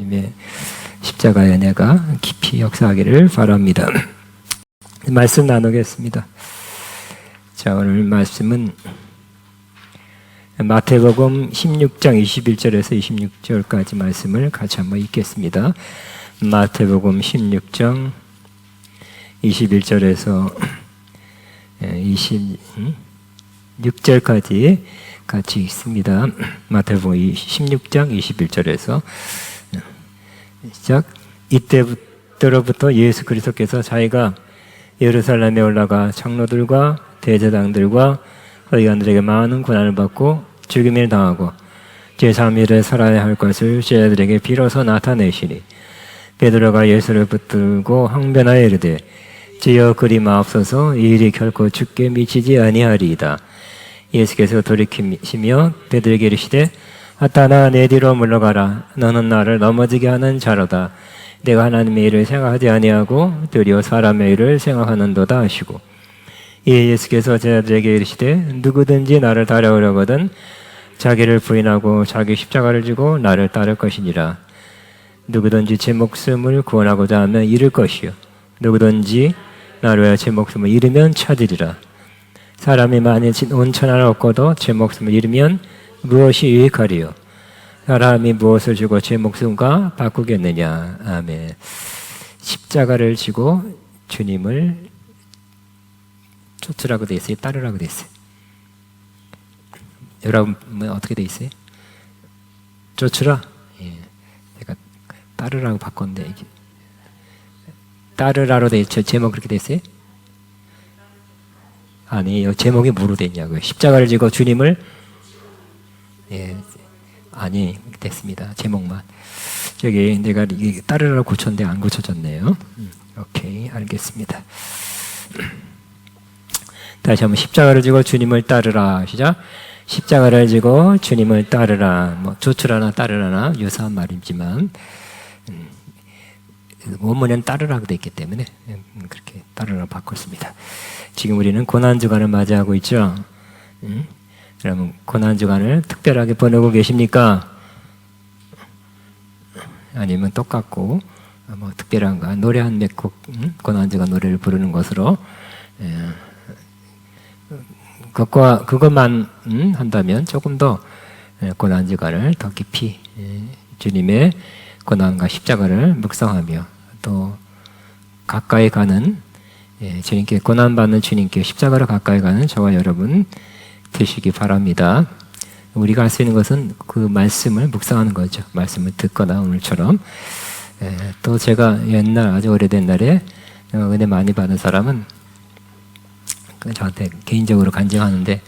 주님의 십자가의 은혜가 깊이 역사하기를 바랍니다. 말씀 나누겠습니다. 자, 오늘 말씀은 마태복음 16장 21절에서 26절까지 말씀을 같이 한번 읽겠습니다. 마태복음 16장 21절에서 26절까지 같이 읽습니다. 마태복음 16장 21절에서 시작. 이때부터 예수 그리스도께서 자기가 예루살렘에 올라가 장로들과 대제사장들과 서기관들에게 많은 고난을 받고 죽임을 당하고 제3일에 살아야 할 것을 제자들에게 비로소 나타내시니 베드로가 예수를 붙들고 항변하여 이르되 주여 그리 마옵소서 이 일이 결코 죽게 미치지 아니하리이다. 예수께서 돌이키시며 베드로에게 이르시되 사탄아 내 뒤로 물러가라. 너는 나를 넘어지게 하는 자로다. 내가 하나님의 일을 생각하지 아니하고 도리어 사람의 일을 생각하는도다 하시고 이에 예수께서 제자들에게 이르시되 누구든지 나를 따라오려거든 자기를 부인하고 자기 십자가를 지고 나를 따를 것이니라. 누구든지 제 목숨을 구원하고자 하면 잃을 것이요 누구든지 나를 위하여 제 목숨을 잃으면 찾으리라. 사람이 만일 온 천하를 얻고도 제 목숨을 잃으면 무엇이 유익하리요? 사람이 무엇을 주고 제 목숨과 바꾸겠느냐? 아멘. 십자가를 지고 주님을 쫓으라고 돼 있어요? 따르라고 돼 있어요? 여러분 어떻게 돼 있어요? 쫓으라? 예. 제가 따르라고 바꿨는데 이게 따르라로 돼 있죠. 제목 그렇게 돼 있어요? 아니, 제목이 뭐로 돼 있냐고요? 십자가를 지고 주님을 예, 아니 됐습니다. 제목만. 저기 내가 이게 따르라고 고쳤는데 안 고쳐졌네요. 오케이, 알겠습니다. 다시 한번 십자가를 지고 주님을 따르라. 시작. 십자가를 지고 주님을 따르라. 뭐 쫓으라나 따르라나 유사한 말이지만 원문에는 따르라고 되어 있기 때문에 그렇게 따르라고 바꿨습니다. 지금 우리는 고난주간을 맞이하고 있죠. 여러분 고난주간을 특별하게 보내고 계십니까? 아니면 똑같고 뭐 특별한가? 노래 한 몇 곡 고난주간 노래를 부르는 것으로 그것만 한다면 조금 더 고난주간을 더 깊이 주님의 고난과 십자가를 묵상하며 또 가까이 가는 주님께 고난받는 주님께 십자가로 가까이 가는 저와 여러분 되시기 바랍니다. 우리가 할 수 있는 것은 그 말씀을 묵상하는 거죠. 말씀을 듣거나 오늘처럼. 또 제가 옛날 아주 오래된 날에 은혜 많이 받은 사람은 저한테 개인적으로 간증하는데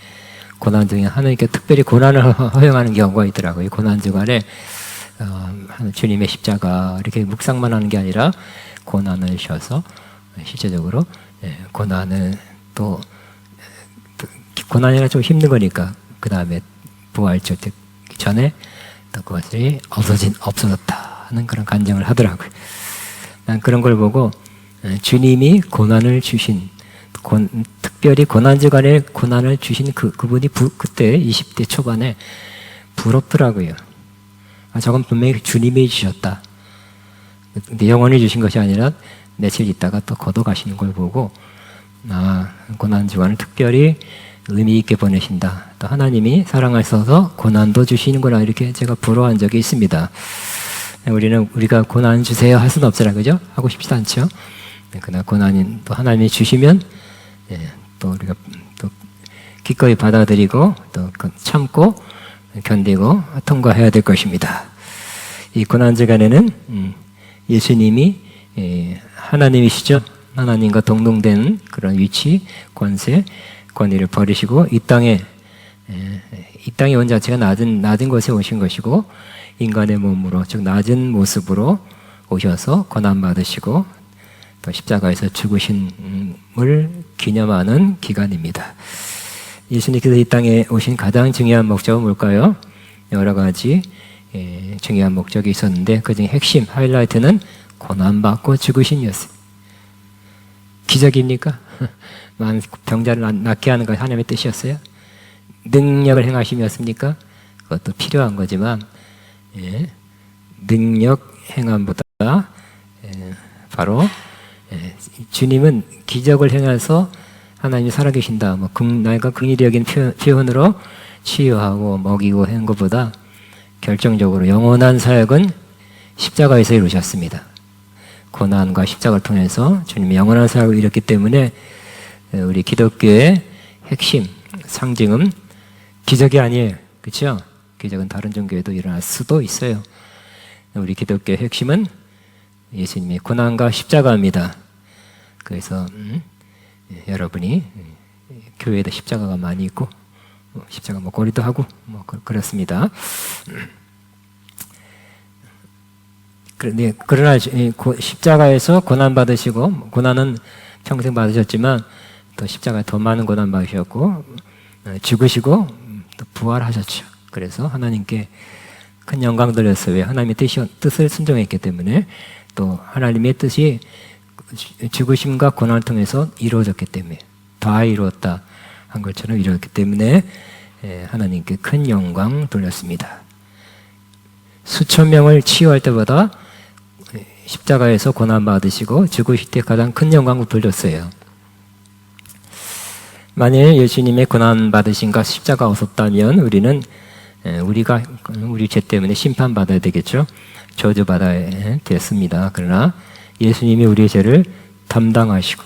고난 중에 하나님께 특별히 고난을 허용하는 경우가 있더라고요. 고난 주간에 주님의 십자가 이렇게 묵상만 하는 게 아니라 고난을 쉬어서 실제적으로 고난을 또 고난이라 좀 힘든 거니까 그 다음에 부활절 전에 또 그것이 없어졌다 하는 그런 간증을 하더라고요. 난 그런 걸 보고 주님이 고난을 주신 특별히 고난주간에 고난을 주신 그분이 그때 20대 초반에 부럽더라고요. 저건 분명히 주님이 주셨다. 근데 영원히 주신 것이 아니라 며칠 있다가 또 걷어가시는 걸 보고 고난주간을 특별히 의미 있게 보내신다. 또 하나님이 사랑하셔서 고난도 주시는구나 이렇게 제가 부러워한 적이 있습니다. 우리가 고난 주세요 할 수는 없잖아요, 그죠? 하고 싶지도 않죠. 그러나 고난이 또 하나님이 주시면 또 우리가 또 기꺼이 받아들이고 또 참고 견디고 통과해야 될 것입니다. 이 고난주간에는 예수님이 하나님이시죠. 하나님과 동등된 그런 위치, 권세, 권위를 버리시고 이 땅에 온 자체가 낮은 곳에 오신 것이고 인간의 몸으로 즉 낮은 모습으로 오셔서 고난 받으시고 또 십자가에서 죽으심을 기념하는 기간입니다. 예수님께서 이 땅에 오신 가장 중요한 목적은 뭘까요? 여러 가지 중요한 목적이 있었는데 그중에 핵심 하이라이트는 고난받고 죽으심이었어요. 기적입니까? 많은 병자를 낫게 하는 것이 하나님의 뜻이었어요? 능력을 행하심이었습니까? 그것도 필요한 거지만 능력 행함보다 바로 주님은 기적을 행해서 하나님이 살아계신다. 나이가 긍휼히 여긴 표현으로 치유하고 먹이고 한 것보다 결정적으로 영원한 사역은 십자가에서 이루셨습니다. 고난과 십자가를 통해서 주님이 영원한 사역을 이뤘기 때문에 우리 기독교의 핵심 상징은 기적이 아니에요. 그렇죠? 기적은 다른 종교에도 일어날 수도 있어요. 우리 기독교의 핵심은 예수님의 고난과 십자가입니다. 그래서 여러분이 교회에도 십자가가 많이 있고 십자가 목걸이도 하고 그렇습니다. 그러나 십자가에서 고난 받으시고 고난은 평생 받으셨지만 또 십자가에 더 많은 고난 받으셨고 죽으시고 또 부활하셨죠. 그래서 하나님께 큰 영광 돌렸어요. 왜? 하나님의 뜻을 순종했기 때문에 또 하나님의 뜻이 죽으심과 고난을 통해서 이루어졌기 때문에 다 이루었다 한 것처럼 이루었기 때문에 하나님께 큰 영광 돌렸습니다. 수천 명을 치유할 때보다 십자가에서 고난 받으시고 죽으실 때 가장 큰 영광을 돌렸어요. 만일 예수님의 고난 받으심과 십자가 없었다면 우리는 우리가 우리 죄 때문에 심판 받아야 되겠죠. 저주 받아야 됐습니다. 그러나 예수님이 우리의 죄를 담당하시고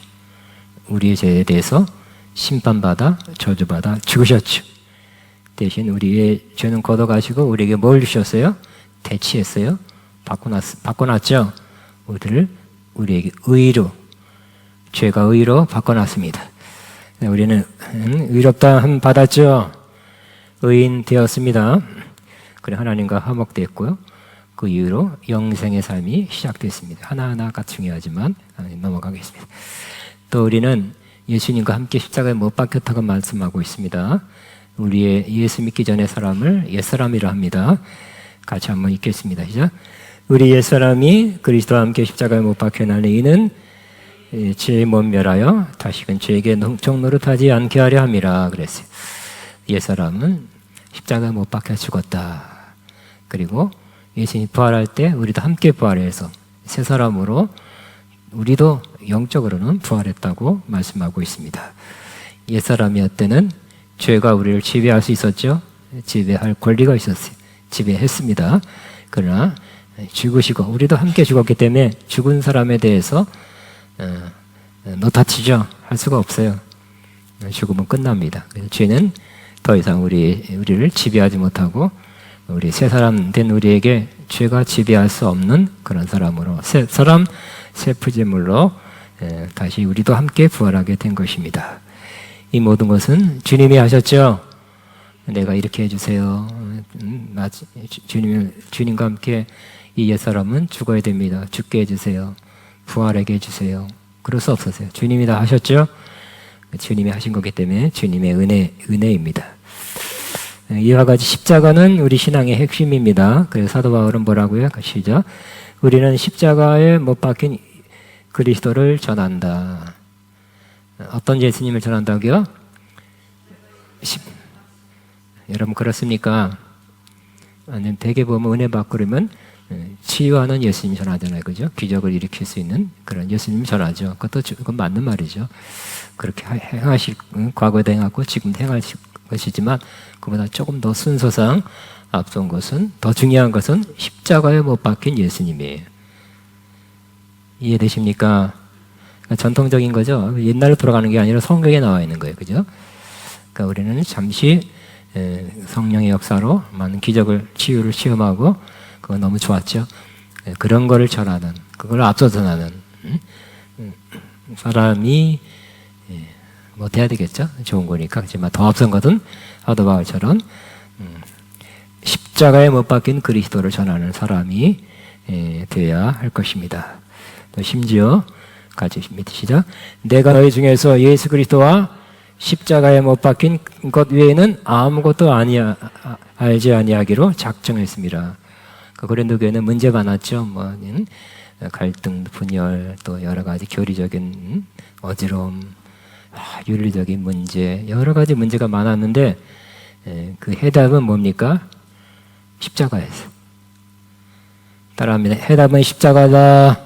우리의 죄에 대해서 심판받아 저주받아 죽으셨죠. 대신 우리의 죄는 걷어가시고 우리에게 뭘 주셨어요? 대치했어요. 바꿔놨죠. 우리에게 의로, 죄가 의로 바꿔놨습니다. 우리는 의롭다 함 받았죠. 의인 되었습니다. 그래 하나님과 화목됐고요. 그 이후로 영생의 삶이 시작됐습니다. 하나하나가 중요하지만 넘어가겠습니다. 또 우리는 예수님과 함께 십자가에 못 박혔다고 말씀하고 있습니다. 우리의 예수 믿기 전의 사람을 옛사람이라 합니다. 같이 한번 읽겠습니다. 시작. 우리 옛사람이 그리스도와 함께 십자가에 못 박혀 나니 이는 죄의 몸 멸하여 다시금 죄에게 종노릇하지 않게 하려 함이라 그랬어요. 옛사람은 십자가에 못 박혀 죽었다. 그리고 예수님이 부활할 때 우리도 함께 부활해서 새 사람으로 우리도 영적으로는 부활했다고 말씀하고 있습니다. 옛사람이었을 죄가 우리를 지배할 수 있었죠. 지배할 권리가 있었어요. 지배했습니다. 그러나 죽으시고 우리도 함께 죽었기 때문에 죽은 사람에 대해서 노타치죠. 할 수가 없어요. 죽으면 끝납니다. 그래서 죄는 더 이상 우리를 지배하지 못하고 우리 새 사람 된 우리에게 죄가 지배할 수 없는 그런 사람으로 새 사람 새 피조물로 다시 우리도 함께 부활하게 된 것입니다. 이 모든 것은 주님이 하셨죠. 내가 이렇게 해주세요. 주님과 함께 이 옛사람은 죽어야 됩니다. 죽게 해주세요. 부활하게 해주세요. 그럴 수 없었어요. 주님이 다 하셨죠. 주님이 하신 거기 때문에 주님의 은혜입니다. 이와 같이 십자가는 우리 신앙의 핵심입니다. 그래서 사도 바울은 뭐라고요? 시작. 우리는 십자가에 못 박힌 그리스도를 전한다. 어떤 예수님을 전한다고요? 여러분 그렇습니까? 아니면 대개 보면 은혜 받고 그러면 치유하는 예수님 전하잖아요. 그죠? 기적을 일으킬 수 있는 그런 예수님 전하죠. 그건 맞는 말이죠. 그렇게 행하실, 과거에도 행하고 지금도 행하실 것이지만 그보다 조금 더 순서상 앞선 것은, 더 중요한 것은 십자가에 못 박힌 예수님이에요. 이해되십니까? 전통적인 거죠. 옛날로 돌아가는 게 아니라 성경에 나와 있는 거예요. 그죠? 그러니까 우리는 잠시 성령의 역사로 많은 기적을, 치유를 체험하고 그거 너무 좋았죠. 그런 거를 전하는, 그걸 앞서서 하는 사람이 뭐 돼야 되겠죠. 좋은 거니까. 하지만 더 앞선 것은 사도 바울처럼 십자가에 못 박힌 그리스도를 전하는 사람이 되어야 할 것입니다. 또 심지어 같이 밑에 시작. 내가 너희 중에서 예수 그리스도와 십자가에 못 박힌 것 외에는 아무것도 알지 아니하기로 작정했습니다. 그 고린도 교회는 문제가 많았죠. 갈등, 분열, 또 여러 가지 교리적인 어지러움, 윤리적인 문제, 여러 가지 문제가 많았는데 그 해답은 뭡니까? 십자가에서. 따라합니다. 해답은 십자가다.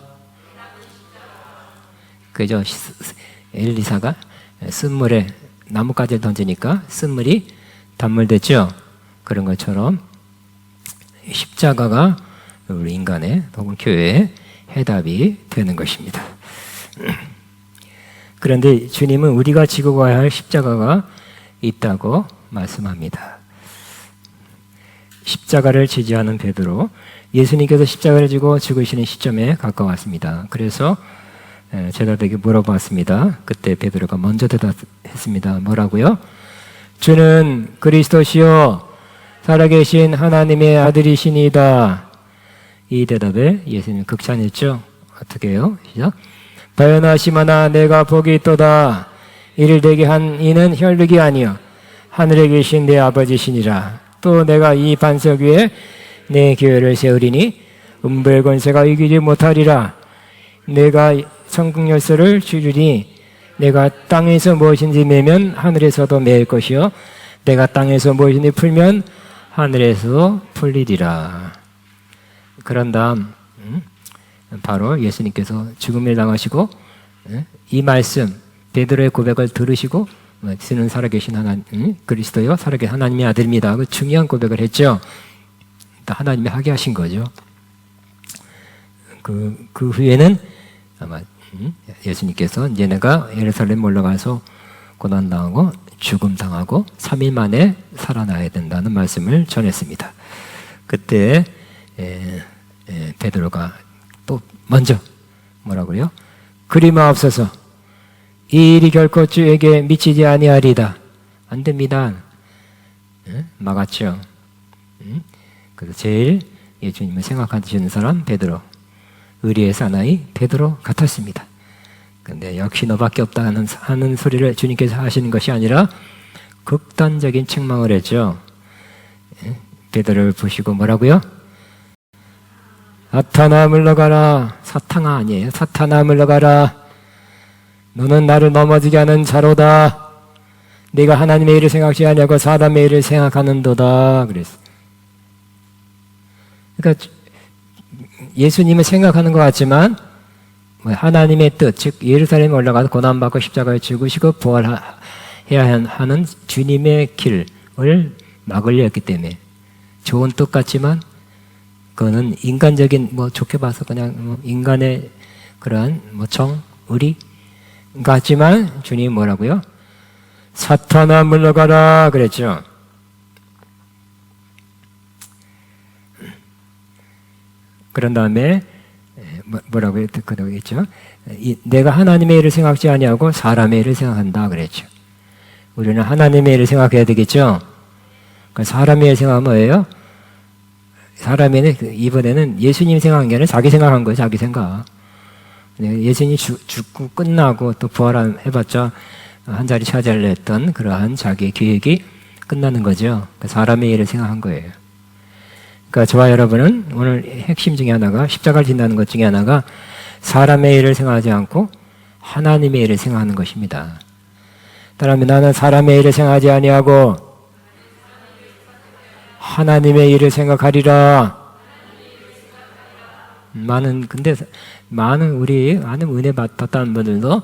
그죠? 엘리사가 쓴물에 나뭇가지를 던지니까 쓴물이 단물됐죠. 그런 것처럼 십자가가 우리 인간의 혹은 교회의 해답이 되는 것입니다. 그런데 주님은 우리가 지고 가야 할 십자가가 있다고 말씀합니다. 십자가를 지지하는 베드로, 예수님께서 십자가를 지고 죽으시는 시점에 가까웠습니다. 그래서 제자들에게 물어봤습니다. 그때 베드로가 먼저 대답했습니다. 뭐라고요? 주는 그리스도시요 살아계신 하나님의 아들이시니이다. 이 대답에 예수님 극찬했죠. 어떻게 해요? 시작. 바요나 시마나 내가 복이 있도다. 이를 내게 한 이는 혈육이 아니요 하늘에 계신 내 아버지시니라. 또 내가 이 반석 위에 내 교회를 세우리니 음부의 권세가 이기지 못하리라. 내가 천국 열쇠를 주리니 내가 땅에서 무엇인지 매면 하늘에서도 매일 것이요 내가 땅에서 무엇인지 풀면 하늘에서 풀리리라. 그런 다음 바로 예수님께서 죽음을 당하시고 이 말씀 베드로의 고백을 들으시고 주는 살아계신 하나님 그리스도요 살아계신 하나님의 아들입니다. 그 중요한 고백을 했죠. 하나님이 하게 하신 거죠. 그 후에는 아마 예수님께서 이제 내가 예루살렘 올라가서 고난당하고 죽음당하고 3일 만에 살아나야 된다는 말씀을 전했습니다. 그때 베드로가 또 먼저 뭐라고요? 그리 마옵소서 이 일이 결코 주에게 미치지 아니하리다. 안 됩니다. 막았죠. 그래서 제일 예수님을 생각하시는 사람 베드로, 의리의 사나이 베드로 같았습니다. 그런데 역시 너밖에 없다 하는 소리를 주님께서 하시는 것이 아니라 극단적인 책망을 했죠. 베드로를 보시고 뭐라고요? 사탄아 물러가라. 사탄아 아니에요. 사탄아 물러가라. 너는 나를 넘어지게 하는 자로다. 네가 하나님의 일을 생각지 아니하고 사람의 일을 생각하는도다. 그랬어. 그러니까 예수님을 생각하는 것 같지만 하나님의 뜻, 즉 예루살렘에 올라가서 고난받고 십자가에 죽으시고 부활해야 하는 주님의 길을 막으려 했기 때문에 좋은 뜻 같지만 그거는 인간적인 좋게 봐서 그냥 인간의 그러한 정, 의리 같지만 주님이 뭐라고요? 사탄아 물러가라 그랬죠. 그런 다음에 뭐라고 했죠? 내가 하나님의 일을 생각지 아니하고 사람의 일을 생각한다 그랬죠. 우리는 하나님의 일을 생각해야 되겠죠. 그러니까 사람의 일 생각은 뭐예요? 사람의 일 이번에는 예수님 생각한 게 아니라 자기 생각한 거예요. 자기 생각. 예수님이 죽고 끝나고 또 부활해봤자 한 자리 차지하려 했던 그러한 자기의 계획이 끝나는 거죠. 사람의 일을 생각한 거예요. 그러니까 저와 여러분은 오늘 핵심 중에 하나가 십자가를 진다는 것 중에 하나가 사람의 일을 생각하지 않고 하나님의 일을 생각하는 것입니다. 따라하면 나는 사람의 일을 생각하지 아니하고 하나님의 일을 생각하리라. 근데 많은 은혜 받았다는 분들도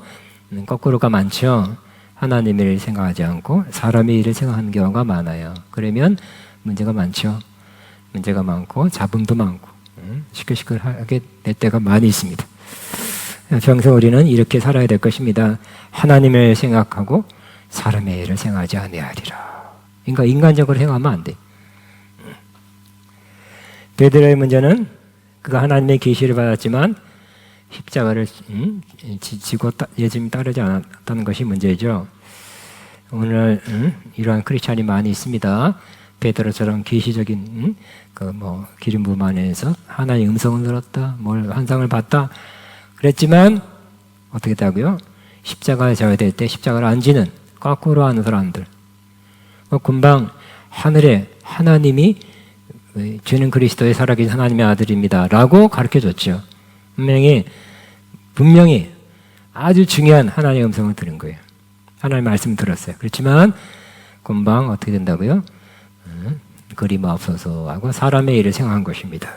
거꾸로가 많죠. 하나님의 일을 생각하지 않고 사람의 일을 생각하는 경우가 많아요. 그러면 문제가 많죠. 문제가 많고 잡음도 많고 시끌시끌하게 될 때가 많이 있습니다. 평생 우리는 이렇게 살아야 될 것입니다. 하나님을 생각하고 사람의 일을 생각하지 아니하리라. 그러니까 인간적으로 생각하면 안 돼. 베드로의 문제는 그가 하나님의 계시를 받았지만 십자가를 지고 예수님 따르지 않았다는 것이 문제죠. 오늘 이러한 크리스찬이 많이 있습니다. 베드로처럼 계시적인 기름 부음 안에서 하나님의 음성을 들었다, 환상을 봤다 그랬지만 어떻게 했다고요? 십자가에 져야 될 때 십자가를 안 지는 거꾸로 하는 사람들. 금방 하늘에 하나님이 주는 그리스도의 살아계신 하나님의 아들입니다 라고 가르쳐줬죠. 분명히 아주 중요한 하나님의 음성을 들은 거예요. 하나님의 말씀을 들었어요. 그렇지만 금방 어떻게 된다고요? 그리 마옵소서 하고 사람의 일을 생각한 것입니다.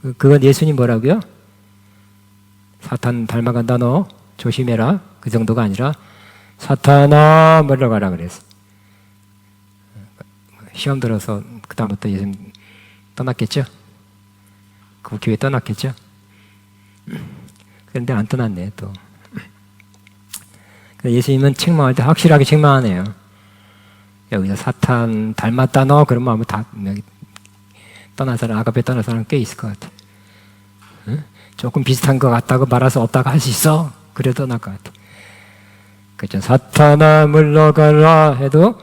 그건 예수님 뭐라고요? 사탄 닮아간다 너 조심해라. 그 정도가 아니라 사탄아 물러가라 그랬어. 시험 들어서 그다음부터 예수님 떠났겠죠? 그 교회 떠났겠죠? 그런데 안 떠났네 또. 예수님은 책망할 때 확실하게 책망하네요. 여기서 사탄 닮았다 너 그러면 아마 다 여기 떠난 사람 아가페 떠난 사람 꽤 있을 것 같아. 응? 조금 비슷한 것 같다고 말해서 없다고 할 수 있어. 그래 떠날 것 같아. 그렇죠. 사탄아 물러가라 해도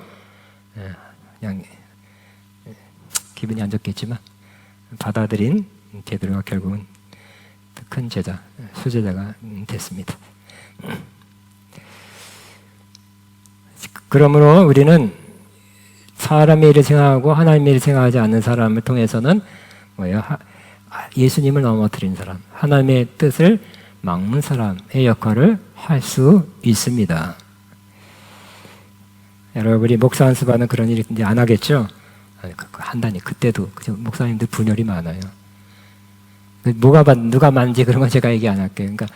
그냥 기분이 안 좋겠지만 받아들인 베드로가 결국은 큰 제자, 수제자가 됐습니다. 그러므로 우리는 사람의 일을 생각하고 하나님의 일을 생각하지 않는 사람을 통해서는 뭐예요? 예수님을 넘어뜨린 사람, 하나님의 뜻을 막는 사람의 역할을 할 수 있습니다. 여러분이 목사 안수받는 그런 일이 이제 안 하겠죠? 한다니 그때도 목사님들 분열이 많아요. 누가 만지 그런 건 제가 얘기 안 할게요. 그러니까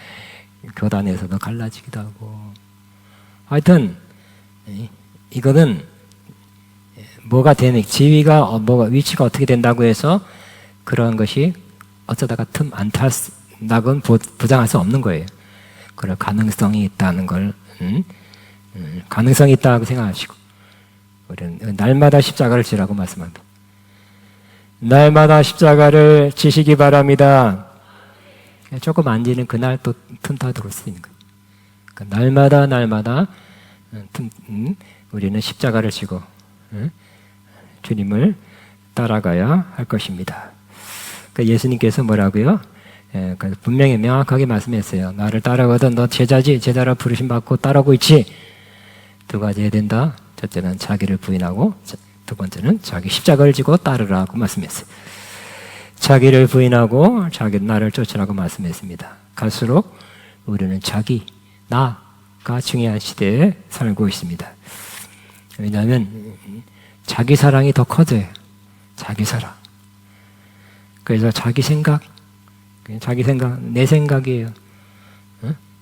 교단에서도 갈라지기도 하고 하여튼 이거는 뭐가 되는 지위가 뭐가 위치가 어떻게 된다고 해서 그런 것이 어쩌다가 틈 안 탈다고는 부장할 수 없는 거예요. 그럴 가능성이 있다는 걸 가능성이 있다고 생각하시고 우리는 날마다 십자가를 지라고 말씀합니다. 날마다 십자가를 지시기 바랍니다. 조금 안 지는 그날 또 틈 타 들어올 수 있는 거예요. 그러니까 날마다 우리는 십자가를 지고 주님을 따라가야 할 것입니다. 그러니까 예수님께서 뭐라고요? 분명히 명확하게 말씀했어요. 나를 따라가거든 너 제자지 제자라 부르심 받고 따라오고 있지. 두 가지 해야 된다. 첫째는 자기를 부인하고 두 번째는 자기 십자가를 지고 따르라고 말씀했어요. 자기를 부인하고 자기 나를 쫓으라고 말씀했습니다. 갈수록 우리는 자기 나가 중요한 시대에 살고 있습니다. 왜냐하면 자기 사랑이 더 커져요. 자기 사랑. 그래서 자기 생각, 내 생각이에요.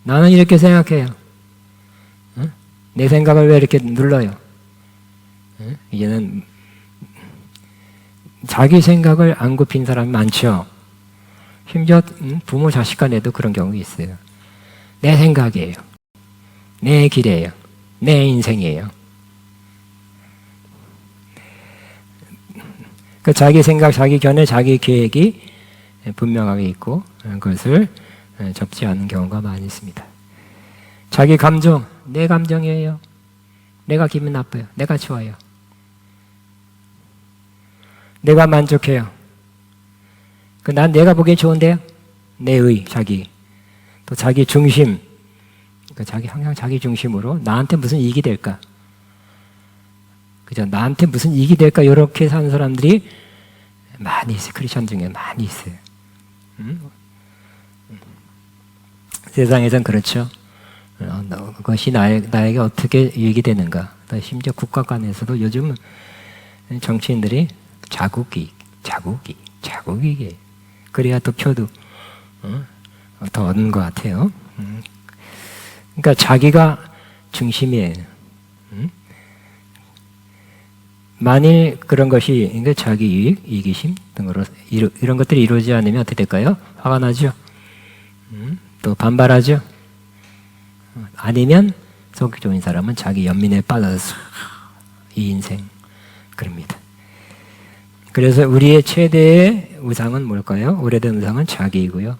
나는 이렇게 생각해요. 내 생각을 왜 이렇게 눌러요? 이제는 자기 생각을 안 굽힌 사람이 많죠. 심지어 부모 자식 간에도 그런 경우가 있어요. 내 생각이에요. 내 길이에요. 내 인생이에요. 그 자기 생각, 자기 견해, 자기 계획이 분명하게 있고 그것을 접지 않는 경우가 많이 있습니다. 자기 감정, 내 감정이에요. 내가 기분 나빠요. 내가 좋아요. 내가 만족해요. 난 내가 보기엔 좋은데요. 내의 자기. 또 자기 중심. 항상 자기 중심으로 나한테 무슨 이익이 될까? 그죠? 나한테 무슨 이익이 될까? 이렇게 사는 사람들이 많이 있어요. 크리스천 중에 많이 있어요. 세상에선 그렇죠. 그것이 나에게 어떻게 유익이 되는가. 심지어 국가 간에서도 요즘은 정치인들이 자국이 그래야 또 표도 더 얻는 것 같아요. 그러니까 자기가 중심이에요. 만일 그런 것이 그러니까 자기 이익, 이기심 등으로 이런 것들이 이루어지지 않으면 어떻게 될까요? 화가 나죠. 또 반발하죠. 아니면 속 좋은 사람은 자기 연민에 빠져서 이 인생 그럽니다. 그래서 우리의 최대의 우상은 뭘까요? 오래된 우상은 자기이고요.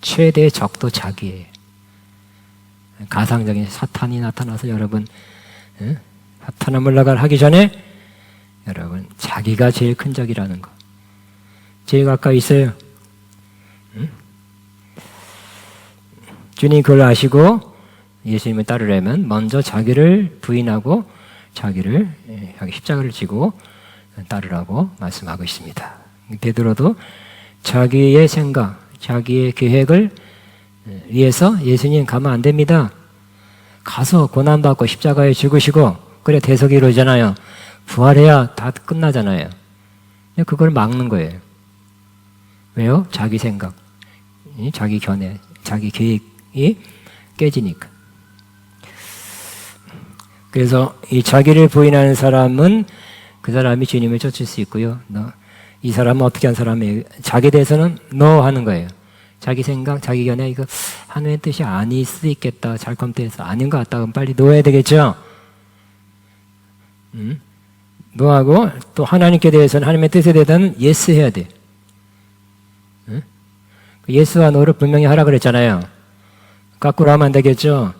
최대의 적도 자기예요. 가상적인 사탄이 나타나서 여러분 사탄아 물러가라 하기 전에 여러분 자기가 제일 큰 적이라는 거 제일 가까이 있어요. 주님 그걸 아시고 예수님을 따르려면 먼저 자기를 부인하고 자기 십자가를 지고 따르라고 말씀하고 있습니다. 베드로도 자기의 생각, 자기의 계획을 위해서 예수님 가면 안 됩니다. 가서 고난받고 십자가에 죽으시고 그래 대속이 이루어지잖아요. 부활해야 다 끝나잖아요. 그걸 막는 거예요. 왜요? 자기 생각, 자기 견해, 자기 계획이 깨지니까. 그래서 이 자기를 부인하는 사람은 그 사람이 주님을 쫓을 수 있고요. 이 사람은 어떻게 한 사람이에요? 자기에 대해서는 no 하는 거예요. 자기 생각, 자기 견해, 이거 하나님의 뜻이 아닐 수 있겠다. 잘못돼서 아닌 것 같다. 그럼 빨리 노해야 되겠죠? 노하고 또 하나님께 대해서는 하나님의 뜻에 대해서는 yes 해야 돼. 예스와 노를 분명히 하라 그랬잖아요. 거꾸로 하면 안 되겠죠?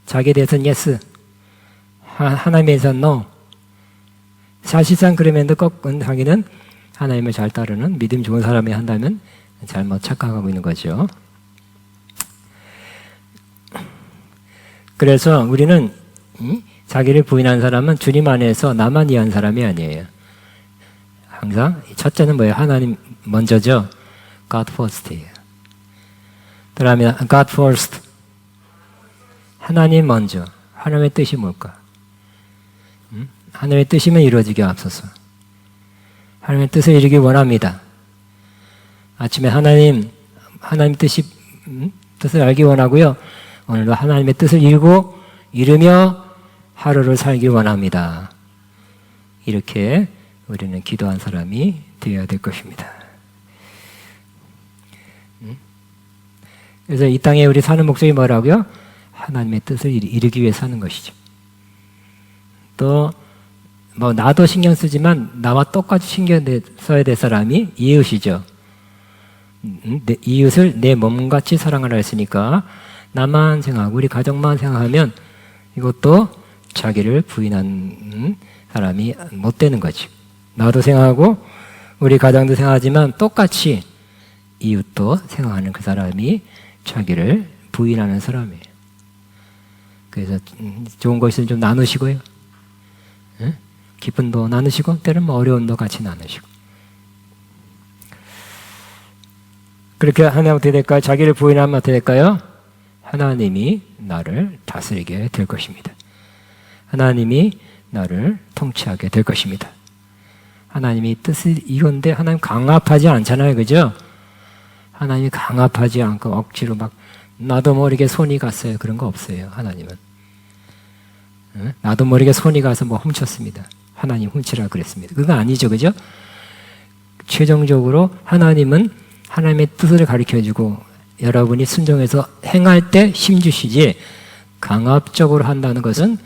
자기에 대해서는 yes, 하나님에 대해서는 no. 사실상 그러면 자기는 하나님을 잘 따르는 믿음 좋은 사람이 한다면 잘못 착각하고 있는 거죠. 그래서 우리는 자기를 부인하는 사람은 주님 안에서 나만 이해한 사람이 아니에요. 항상 첫째는 뭐예요? 하나님 먼저죠. God first예요. 그러면 God first, 하나님 먼저. 하나님의 뜻이 뭘까? 하나님의 뜻이면 이루어지게 앞서서 하나님의 뜻을 이루기 원합니다. 아침에 하나님 뜻을 알기 원하고요. 오늘도 하나님의 뜻을 이루며 하루를 살기 원합니다. 이렇게 우리는 기도한 사람이 되어야 될 것입니다. 그래서 이 땅에 우리 사는 목적이 뭐라고요? 하나님의 뜻을 이루기 위해 사는 것이죠. 또 뭐 나도 신경 쓰지만 나와 똑같이 신경 써야 될 사람이 이웃이죠. 이웃을 내 몸같이 사랑하라 했으니까 나만 생각하고 우리 가족만 생각하면 이것도 자기를 부인한 사람이 못 되는 거지. 나도 생각하고 우리 가정도 생각하지만 똑같이 이웃도 생각하는 그 사람이 자기를 부인하는 사람이에요. 그래서 좋은 거 있으면 좀 나누시고요. 기쁨도 나누시고 때로는 어려움도 같이 나누시고. 그렇게 하면 어떻게 될까요? 자기를 부인하면 어떻게 될까요? 하나님이 나를 다스리게 될 것입니다. 하나님이 나를 통치하게 될 것입니다. 하나님이 뜻을 이건데 하나님 강압하지 않잖아요. 그죠? 하나님이 강압하지 않고 억지로 막 나도 모르게 손이 갔어요. 그런 거 없어요. 하나님은. 나도 모르게 손이 가서 뭐 훔쳤습니다. 하나님 훔치라 그랬습니다. 그건 아니죠. 그죠? 최종적으로 하나님은 하나님의 뜻을 가르쳐주고 여러분이 순종해서 행할 때 힘주시지 강압적으로 한다는 것은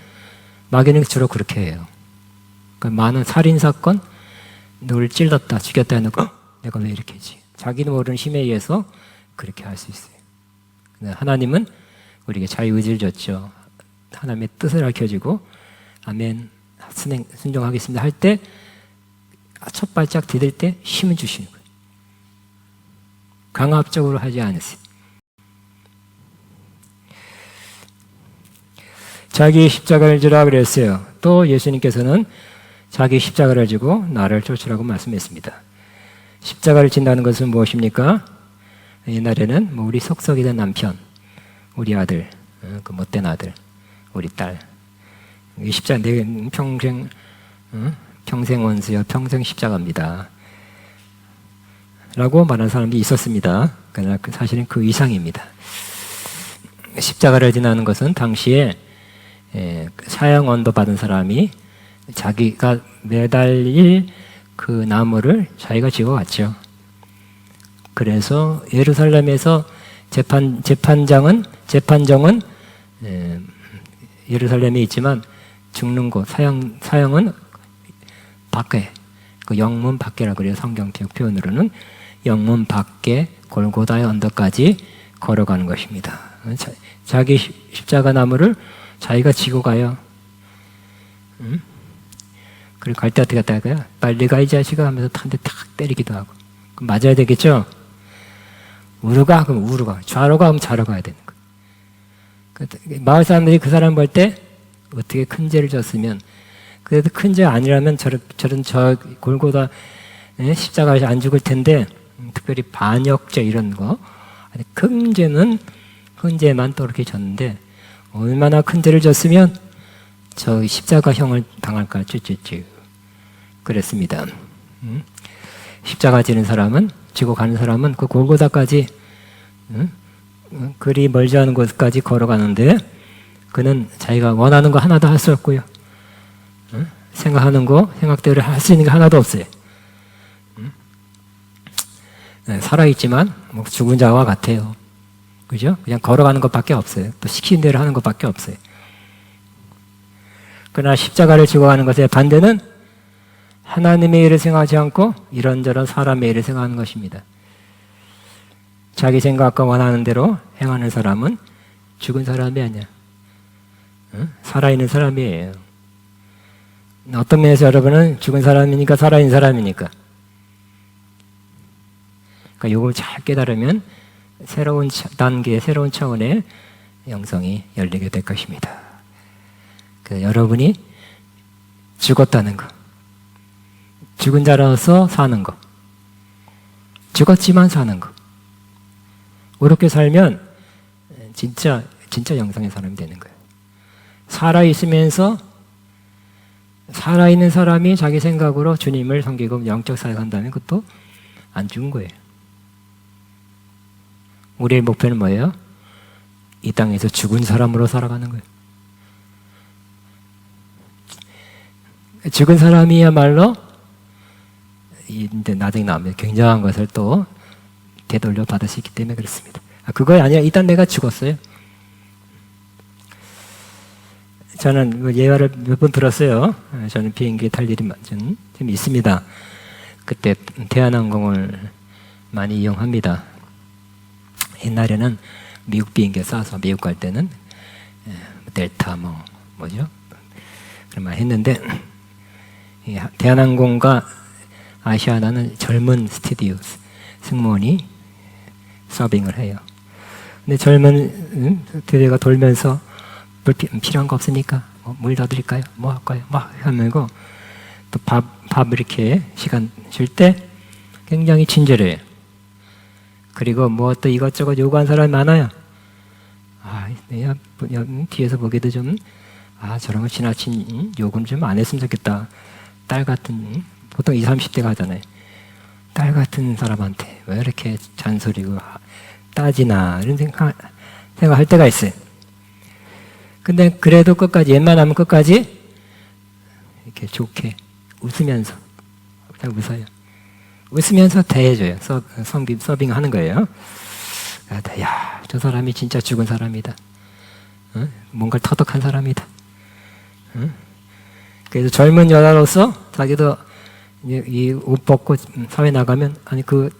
마귀는 주로 그렇게 해요. 그러니까 많은 살인사건, 누굴 찔렀다, 죽였다 해놓고 내가 왜 이렇게 했지? 자기도 모르는 힘에 의해서 그렇게 할 수 있어요. 하나님은 우리에게 자유의지를 줬죠. 하나님의 뜻을 가르쳐주고 아멘, 순종하겠습니다 할 때 첫 발짝 디딜 때 힘을 주시는 거예요. 강압적으로 하지 않으세요. 자기 십자가를 지라 그랬어요. 또 예수님께서는 자기 십자가를 지고 나를 쫓으라고 말씀했습니다. 십자가를 진다는 것은 무엇입니까? 옛날에는 뭐 우리 속썩이던 남편, 우리 아들, 그 못된 아들, 우리 딸, 이 십자가 내 평생 원수여 평생 십자가입니다. 라고 말하는 사람도 있었습니다. 그러나 사실은 그 이상입니다. 십자가를 지나는 것은 당시에 사형 언도 받은 사람이 자기가 매달릴 그 나무를 자기가 지고 갔죠. 그래서 예루살렘에서 재판정은 예루살렘에 있지만 죽는 곳 사형은 밖에, 그 영문 밖에라고 그래요. 성경적 표현으로는 영문 밖에 골고다의 언덕까지 걸어가는 것입니다. 자기 십자가 나무를 자기가 지고 가요. 그리고 갈 때 어떻게 갔다 할까요? 빨리 가 이 자식아 하면서 한 대 탁 때리기도 하고. 그럼 맞아야 되겠죠? 우로 가? 그럼 우로 가. 좌로 가? 그럼 좌로 가야 되는 거예요. 마을 사람들이 그 사람 볼 때 어떻게 큰 죄를 졌으면, 그래도 큰 죄 아니라면 저런 골고다 십자가에서 안 죽을 텐데, 특별히 반역죄 이런 거, 큰 죄는 큰 죄만 또 이렇게 졌는데 얼마나 큰 죄를 졌으면 저 십자가형을 당할까 쭈쭈쭈 그랬습니다. 십자가 지는 사람은 지고 가는 사람은 그 골고다까지 그리 멀지 않은 곳까지 걸어가는데 그는 자기가 원하는 거 하나도 할 수 없고요. 생각하는 거, 생각대로 할 수 있는 게 하나도 없어요. 살아있지만 뭐 죽은 자와 같아요. 그죠? 그냥 걸어가는 것밖에 없어요. 또 시키는 대로 하는 것밖에 없어요. 그러나 십자가를 지고 가는 것의 반대는 하나님의 일을 생각하지 않고 이런저런 사람의 일을 생각하는 것입니다. 자기 생각과 원하는 대로 행하는 사람은 죽은 사람이 아니야. 살아있는 사람이에요. 어떤 면에서 여러분은 죽은 사람이니까 살아있는 사람이니까. 그러니까 이걸 잘 깨달으면 새로운 단계, 새로운 차원의 영성이 열리게 될 것입니다. 여러분이 죽었다는 거, 죽은 자로서 사는 거, 죽었지만 사는 거, 그렇게 살면 진짜 영성의 사람이 되는 거예요. 살아있으면서 살아있는 사람이 자기 생각으로 주님을 섬기고 영적 사역한다면 그것도 안 죽은 거예요. 우리의 목표는 뭐예요? 이 땅에서 죽은 사람으로 살아가는 거예요. 죽은 사람이야말로 나중에 나오면 굉장한 것을 또 되돌려 받을 수 있기 때문에 그렇습니다. 그거 아니라 일단 내가 죽었어요. 저는 예화를 몇 번 들었어요. 저는 비행기 탈 일이 좀 있습니다. 그때 대한항공을 많이 이용합니다. 옛날에는 미국 비행기에 싸서 미국 갈 때는 델타 뭐죠? 그런 말 했는데 대한항공과 아시아나는 젊은 스튜디오스 승무원이 서빙을 해요. 근데 젊은 스튜디오가 돌면서 물 필요한 거 없으니까 물 더 드릴까요? 뭐 할까요? 막 하면서 또 밥 이렇게 시간 줄 때 굉장히 친절해요. 그리고 뭐 또 이것저것 요구한 사람이 많아요. 내가 뒤에서 보기도 좀 저런 거 지나친 요구는 좀 안 했으면 좋겠다. 딸 같은 보통 20, 30대가 하잖아요. 딸 같은 사람한테 왜 이렇게 잔소리고 따지나 이런 생각할 때가 있어요. 근데 그래도 끝까지 웬만하면 끝까지 이렇게 좋게 웃으면서 그냥 웃어요. 웃으면서 대해줘요. 서빙하는 거예요. 야, 저 사람이 진짜 죽은 사람이다. 뭔가를 터득한 사람이다. 그래서 젊은 여자로서 자기도 이 옷 벗고 사회 나가면 그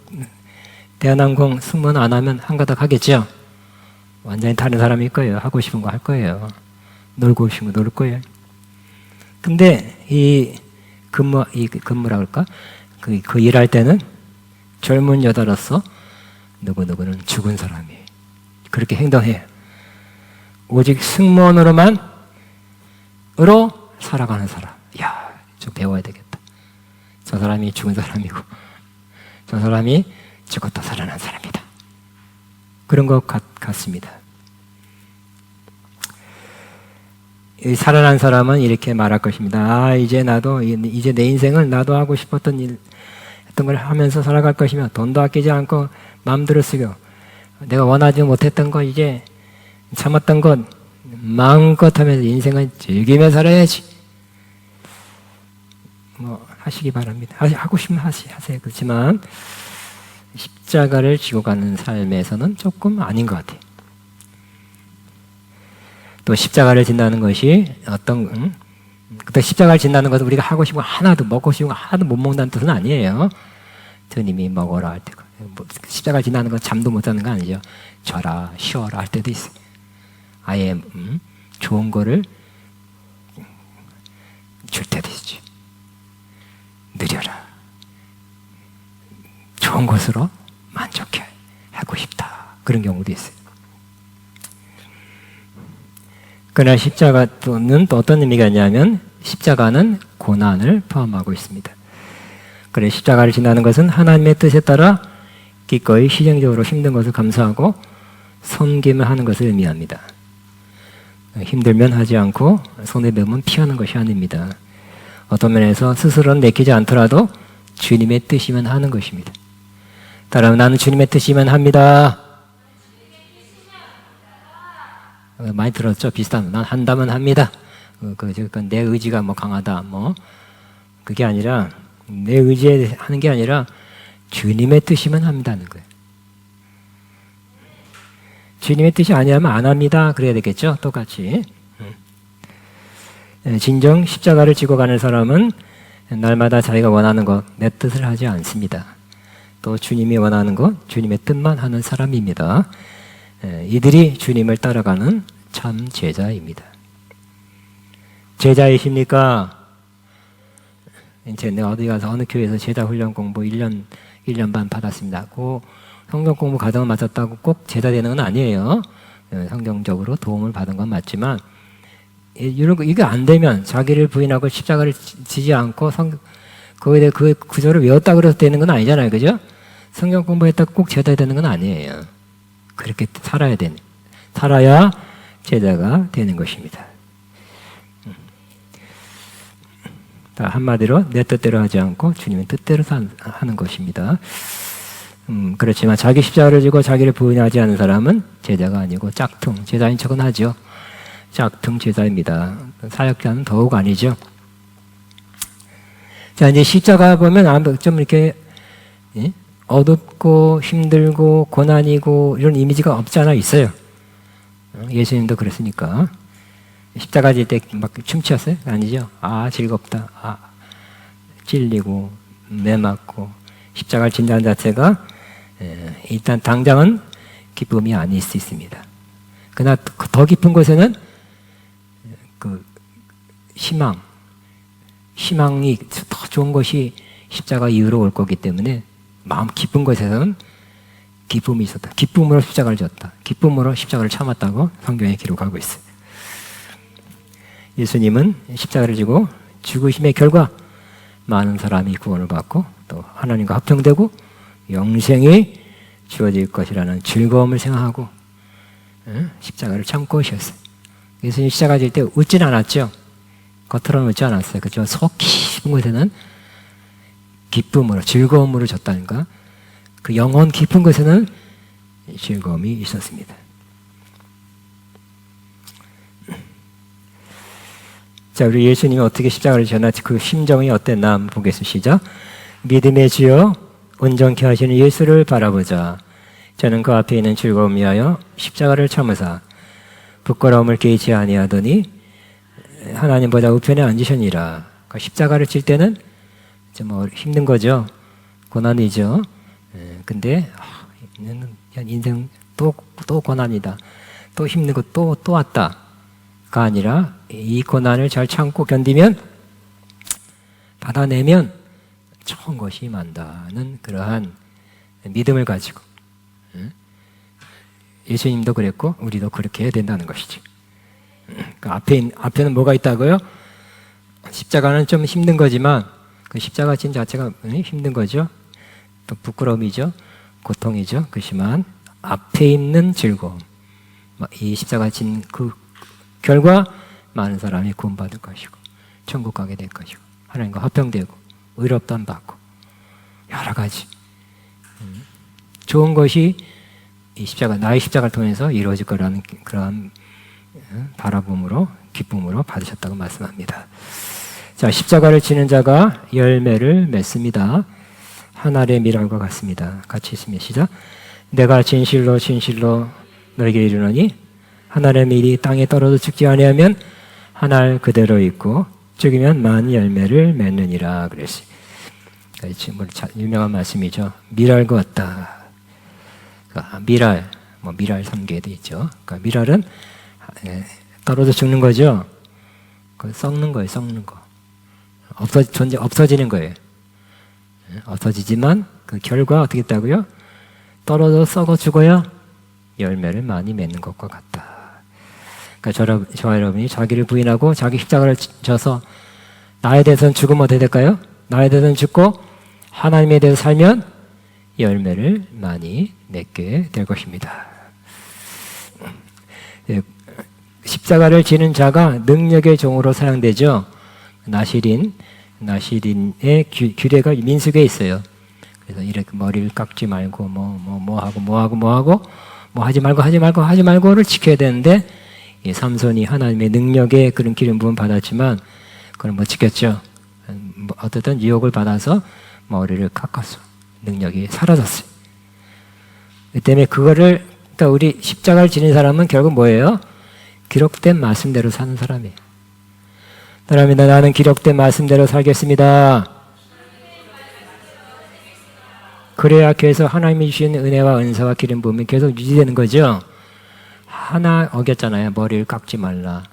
대한항공 승무원 안 하면 한가닥 하겠죠. 완전히 다른 사람일 거예요. 하고 싶은 거 할 거예요. 놀고 싶은 거 놀 거예요. 근데 이 근무라 그럴까? 그 일할 때는 젊은 여자로서 누구누구는 죽은 사람이에요. 그렇게 행동해요. 오직 승무원으로 살아가는 사람. 이야, 좀 배워야 되겠다. 저 사람이 죽은 사람이고 저 사람이 죽었다 살아난 사람이다. 그런 것 같습니다. 살아난 사람은 이렇게 말할 것입니다. 이제 내 인생을 나도 하고 싶었던 일, 했던 걸 하면서 살아갈 것이며 돈도 아끼지 않고 마음대로 쓰고 내가 원하지 못했던 거 이제 참았던 것 마음껏 하면서 인생을 즐기며 살아야지. 하시기 바랍니다. 하고 싶으면 하세요. 그렇지만 십자가를 지고 가는 삶에서는 조금 아닌 것 같아요. 또 십자가를 진다는 것이 그때 십자가를 진다는 것은 우리가 하고 싶은 거 하나도 먹고 싶은 거 하나도 못 먹는다는 뜻은 아니에요. 주님이 먹어라 할 때가 십자가를 진다는 건 잠도 못 자는 거 아니죠. 자라 쉬어라 할 때도 있어요. 아예 좋은 거를 줄 때도 있죠. 느려라. 좋은 것으로 만족해 하고 싶다. 그런 경우도 있어요. 그러나 십자가는 또 어떤 의미가 있냐면 십자가는 고난을 포함하고 있습니다. 그래 십자가를 지나는 것은 하나님의 뜻에 따라 기꺼이 희생적으로 힘든 것을 감수하고 섬김을 하는 것을 의미합니다. 힘들면 하지 않고 손해보면 피하는 것이 아닙니다. 어떤 면에서 스스로는 내키지 않더라도 주님의 뜻이면 하는 것입니다. 따라하면 나는 주님의 뜻이면 합니다. 많이 들었죠? 비슷한. 난 한다면 합니다. 내 의지가 뭐 강하다, 뭐 그게 아니라 내 의지에 하는 게 아니라 주님의 뜻이면 합니다는 거예요. 주님의 뜻이 아니라면 안 합니다. 그래야 되겠죠? 똑같이. 진정 십자가를 지고 가는 사람은 날마다 자기가 원하는 것, 내 뜻을 하지 않습니다. 또 주님이 원하는 것, 주님의 뜻만 하는 사람입니다. 이들이 주님을 따라가는 참 제자입니다. 제자이십니까? 이제 내가 어디 가서 어느 교회에서 제자 훈련 공부 1년 반 받았습니다. 그 성경 공부 과정을 마쳤다고 꼭 제자 되는 건 아니에요. 성경적으로 도움을 받은 건 맞지만 이런 거 이게 안 되면 자기를 부인하고 십자가를 지지 않고 거기에 대해 그 구절을 외웠다 그래서 되는 건 아니잖아요, 그죠? 성경 공부했다고 꼭 제자 되는 건 아니에요. 그렇게 살아야 제자가 되는 것입니다. 한마디로 내 뜻대로 하지 않고 주님의 뜻대로 하는 것입니다. 그렇지만 자기 십자가를 지고 자기를 부인하지 않은 사람은 제자가 아니고 짝퉁, 제자인 척은 하죠. 짝퉁 제자입니다. 사역자는 더욱 아니죠. 자, 이제 십자가 보면 좀 이렇게 어둡고 힘들고 고난이고 이런 이미지가 없지 않아 있어요. 예수님도 그랬으니까. 십자가 질 때 막 춤추었어요? 아니죠. 즐겁다. 찔리고 매 맞고 십자가를 진다는 자체가 일단 당장은 기쁨이 아닐 수 있습니다. 그러나 더 깊은 곳에는 그 희망이 더 좋은 것이 십자가 이후로 올 거기 때문에 마음 깊은 곳에서는 기쁨이 있었다. 기쁨으로 십자가를 졌다. 기쁨으로 십자가를 참았다고 성경에 기록하고 있어요. 예수님은 십자가를 지고 죽으심의 결과 많은 사람이 구원을 받고 또 하나님과 합평되고 영생이 주어질 것이라는 즐거움을 생각하고 십자가를 참고 오셨어요. 예수님 십자가 질 때 웃진 않았죠. 겉으로는 웃지 않았어요. 그렇지만 속 깊은 곳에는 기쁨으로 즐거움으로 졌다니까 그 영혼 깊은 곳에는 즐거움이 있었습니다. 자, 우리 예수님이 어떻게 십자가를 지었나 그 심정이 어땠나 한번 보겠습니다. 시작. 믿음의 주여 온전케 하시는 예수를 바라보자. 저는 그 앞에 있는 즐거움 위하여 십자가를 참으사 부끄러움을 깨지 아니하더니 하나님보다 우편에 앉으셨니라. 그러니까 십자가를 칠 때는 좀 힘든 거죠. 고난이죠. 근데 인생 또 고난이다. 또 힘든 거 또 왔다. 가 아니라 이 고난을 잘 참고 견디면 받아내면 좋은 것이 임한다는 그러한 믿음을 가지고 예수님도 그랬고 우리도 그렇게 해야 된다는 것이죠. 그 앞에는 뭐가 있다고요? 십자가는 좀 힘든 거지만 그 십자가 진 자체가 힘든 거죠. 또 부끄러움이죠. 고통이죠. 그렇지만 앞에 있는 즐거움, 이 십자가 진 그 결과 많은 사람이 구원받을 것이고 천국 가게 될 것이고 하나님과 화평되고 의롭다함 받고 여러 가지 좋은 것이 이 십자가 나의 십자가를 통해서 이루어질 거라는 그러한 바라봄으로 기쁨으로 받으셨다고 말씀합니다. 자, 십자가를 지는 자가 열매를 맺습니다. 한 알의 밀알과 같습니다. 같이 있으면 시작. 내가 진실로 너에게 이르노니 한 알의 밀이 땅에 떨어져 죽지 아니하면 한 알 그대로 있고 죽으면 많은 열매를 맺느니라 그랬어요. 유명한 말씀이죠. 밀알과 같다. 밀알, 밀알 3개도 있죠. 그러니까 밀알은 떨어져 죽는 거죠. 썩는 거예요, 썩는 거. 없어지는 거예요. 없어지지만 그 결과 어떻게 했다고요? 떨어져 썩어 죽어야 열매를 많이 맺는 것과 같다. 그러니까 저와 여러분이 자기를 부인하고 자기 십자가를 져서 나에 대해서는 죽으면 어떻게 될까요? 나에 대해서는 죽고 하나님에 대해서 살면 열매를 많이 맺게 될 것입니다. 십자가를 지는 자가 능력의 종으로 사용되죠. 나시린의 규례가 민수기에 있어요. 그래서 이렇게 머리를 깎지 말고 뭐 하지 말고를 지켜야 되는데, 이 삼손이 하나님의 능력의 그런 기름 부음 받았지만 그걸 못 지켰죠. 어쨌든 유혹을 받아서 머리를 깎았어. 능력이 사라졌어요. 그 때문에 그거를, 그러니까 우리 십자가를 지닌 사람은 결국 뭐예요? 기록된 말씀대로 사는 사람이에요. 따라합니다. 나는 기록된 말씀대로 살겠습니다. 그래야 계속 하나님이 주신 은혜와 은사와 기름 부음이 계속 유지되는 거죠. 하나 어겼잖아요. 머리를 깎지 말라.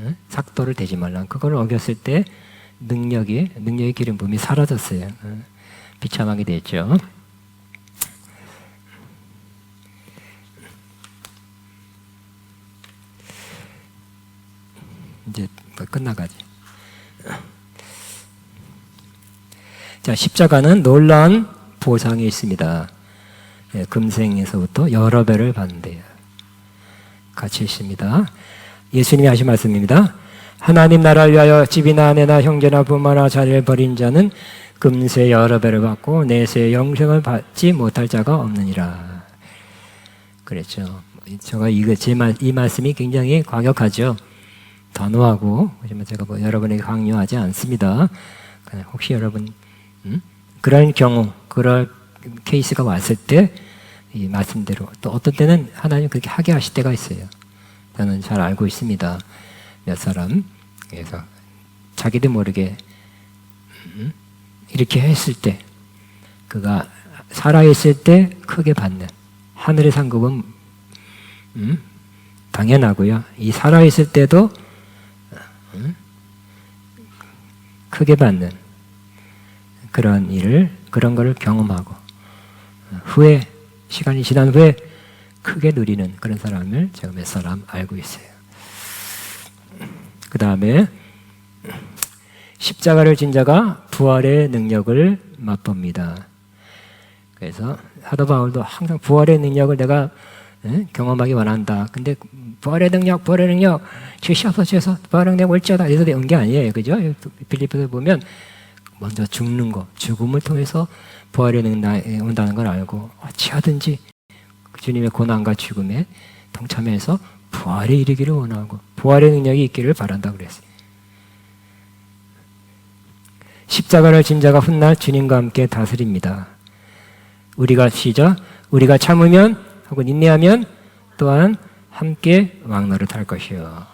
응? 삭도를 대지 말라. 그걸 어겼을 때 능력의 기름 부음이 사라졌어요. 응? 비참하게 됐죠. 이제 끝나가지. 자, 십자가는 놀라운 보상이 있습니다. 예, 금생에서부터 여러 배를 받는데요. 같이 있습니다. 예수님이 하신 말씀입니다. 하나님 나라를 위하여 집이나 아내나 형제나 부모나 자리를 버린 자는 금세 여러 배를 받고 내세 영생을 받지 못할 자가 없느니라. 그랬죠. 제가 이 말씀이 굉장히 과격하죠. 단호하고, 하지만 제가 여러분에게 강요하지 않습니다. 혹시 여러분 그런 경우, 그럴 케이스가 왔을 때 이 말씀대로, 또 어떤 때는 하나님 그렇게 하게 하실 때가 있어요. 저는 잘 알고 있습니다. 몇 사람, 그래서 자기도 모르게 이렇게 했을 때, 그가 살아있을 때 크게 받는 하늘의 상급은 당연하고요. 이 살아있을 때도 크게 받는 그런 거를 경험하고, 후에, 시간이 지난 후에 크게 누리는 그런 사람을 제가 몇 사람 알고 있어요. 그 다음에 십자가를 진 자가 부활의 능력을 맛봅니다. 그래서 사도 바울도 항상 부활의 능력을 내가 경험하기 원한다. 근데 부활의 능력, 주시옵소서, 부활의 능력 올지어다. 이래서 온 게 아니에요. 그죠? 빌립보서 보면 먼저 죽는 거, 죽음을 통해서 부활의 능력이 온다는 걸 알고 어찌하든지 주님의 고난과 죽음에 동참해서 부활에 이르기를 원하고 부활의 능력이 있기를 바란다고 그랬어요. 십자가를 진 자가 훗날 주님과 함께 다스립니다. 우리가 참으면 혹은 인내하면 또한 함께 왕노릇 할 것이요.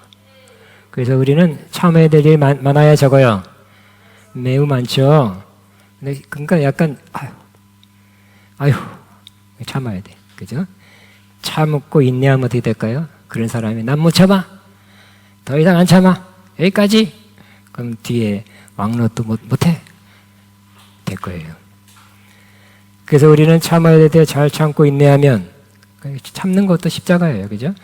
그래서 우리는 참아야 될 일이 많아야 적어요. 매우 많죠. 그러니까 약간 아유 참아야 돼. 그죠? 참고 인내하면 어떻게 될까요? 그런 사람이 난 못 참아. 더 이상 안 참아. 여기까지. 그럼 뒤에 왕노릇도 못해. 될 거예요. 그래서 우리는 참아야 될 때 잘 참고 인내하면, 참는 것도 십자가예요. 그죠?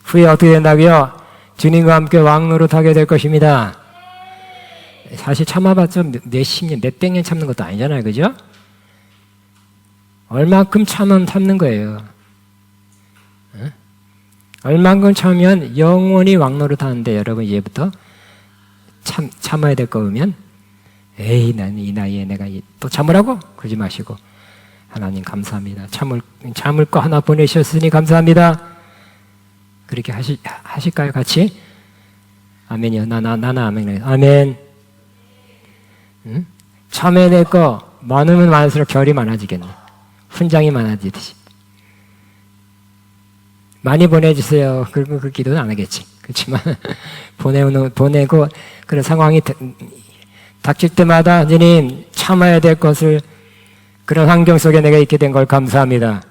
후에 어떻게 된다고요? 주님과 함께 왕노릇 하게 될 것입니다. 사실 참아봤자 몇십 년, 몇백 년 참는 것도 아니잖아요. 그죠? 얼만큼 참는 거예요. 얼만큼 참으면 영원히 왕노릇 하는데, 여러분 이제부터 참아야 될 거 보면 에이 난 이 나이에 내가 또 참으라고? 그러지 마시고 하나님 감사합니다. 참을 거 하나 보내셨으니 감사합니다. 그렇게 하실까요? 같이? 아멘이요. 나나 아멘. 아멘. 응? 참아야 될 거 많으면 많을수록 결이 많아지겠네. 훈장이 많아지듯이. 많이 보내주세요. 그리고 그 기도는 안 하겠지. 그렇지만 보내고 그런 상황이 닥칠 때마다 하나님 참아야 될 것을, 그런 환경 속에 내가 있게 된 걸 감사합니다.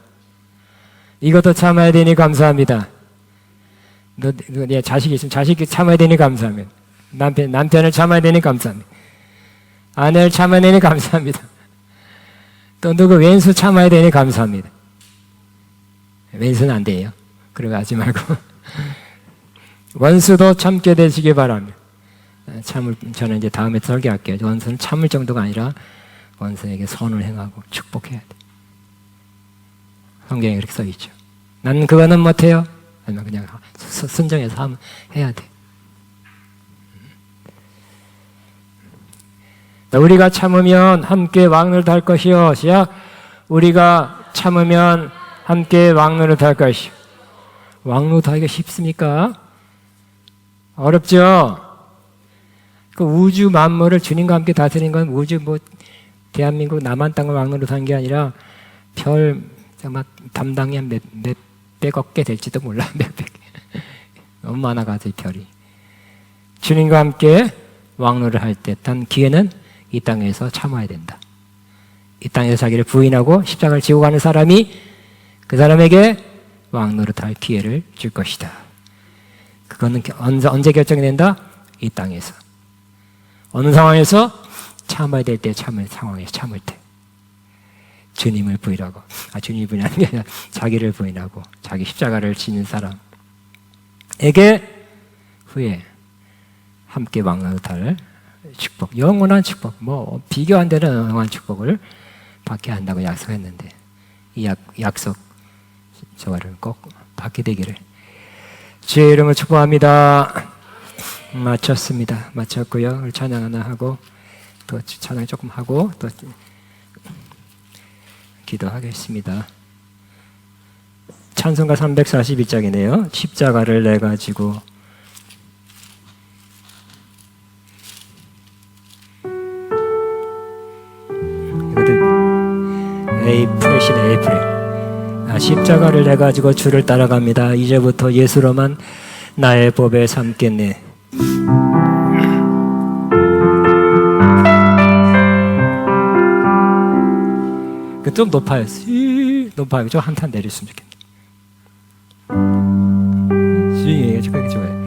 이것도 참아야 되니 감사합니다. 내 자식이 있으면 자식이 참아야 되니 감사합니다. 남편을 참아야 되니 감사합니다. 아내를 참아야 되니 감사합니다. 또 누구 왼수 참아야 되니 감사합니다. 왼수는 안 돼요. 그러고 하지 말고 원수도 참게 되시기 바랍니다. 저는 이제 다음에 설교할게요. 원수는 참을 정도가 아니라 원수에게 선을 행하고 축복해야 돼. 성경에 그렇게 써 있죠. 나는 그거는 못해요. 아니면 그냥 순정해서 해야 돼. 우리가 참으면 함께 왕노릇 할 것이요. 시작. 우리가 참으면 함께 왕노릇 할 것이요. 왕노릇 하기가 쉽습니까? 어렵죠? 그 우주 만물을 주님과 함께 다스리는 건 우주 대한민국 남한 땅을 왕노릇 하는 게 아니라 별 아마 담당이 한 몇백억 개 될지도 몰라. 몇백 개. 너무 많아가지고 별이. 주님과 함께 왕노릇 할 때 단 기회는 이 땅에서 참아야 된다. 이 땅에서 자기를 부인하고 십자가를 지고 가는 사람이 그 사람에게 왕노릇 할 기회를 줄 것이다. 그거는 언제 결정이 된다? 이 땅에서. 어느 상황에서? 참아야 될 때 참을 상황에서 참을 때. 주님을 부인하고, 주님을 부인하는 게 아니라 자기를 부인하고 자기 십자가를 지는 사람에게 후에 함께 왕노릇할 축복, 영원한 축복, 비교 안 되는 영원한 축복을 받게 한다고 약속했는데 이 약속 저를 꼭 받게 되기를 주의 이름을 축복합니다. 마쳤습니다. 마쳤고요. 찬양 하나 하고 또 찬양 조금 하고 또 기도하겠습니다. 찬송가 342장이네요. 십자가를 내가 지고 에이프렛이네, 에이프렛. 십자가를 내가 가지고 주를 따라갑니다. 이제부터 예수로만 나의 법에 삼겠네. 좀 높아요. 높아요. 좀 한 탄 내렸으면 좋겠네. 그렇게 좋아요.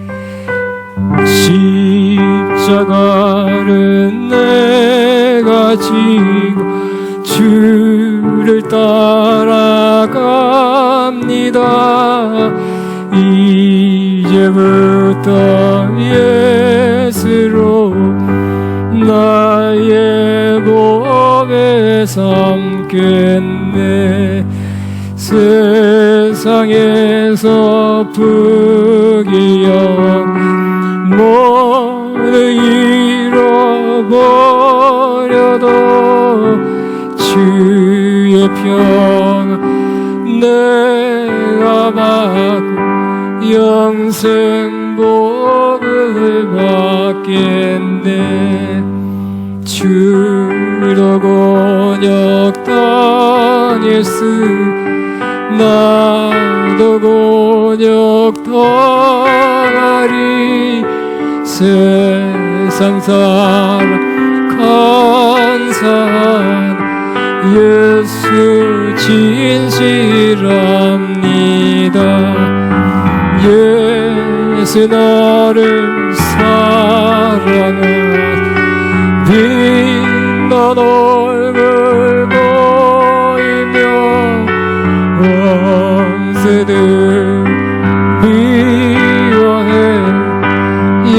십자가를 내가 지고 주를 따라갑니다. 이제부터 예수로 나의 몸에 삼겠네. 세상에서 부귀영 모두 잃어버려도 주의 평 내가 받고 영생 복을 받겠네. 주로 곤욕 당했으 나도 곤욕 당하리. 세상 사람 감사한 예수 진실합니다. 예수 나를 사랑한 빛난 얼굴 보이며 원수들 미워해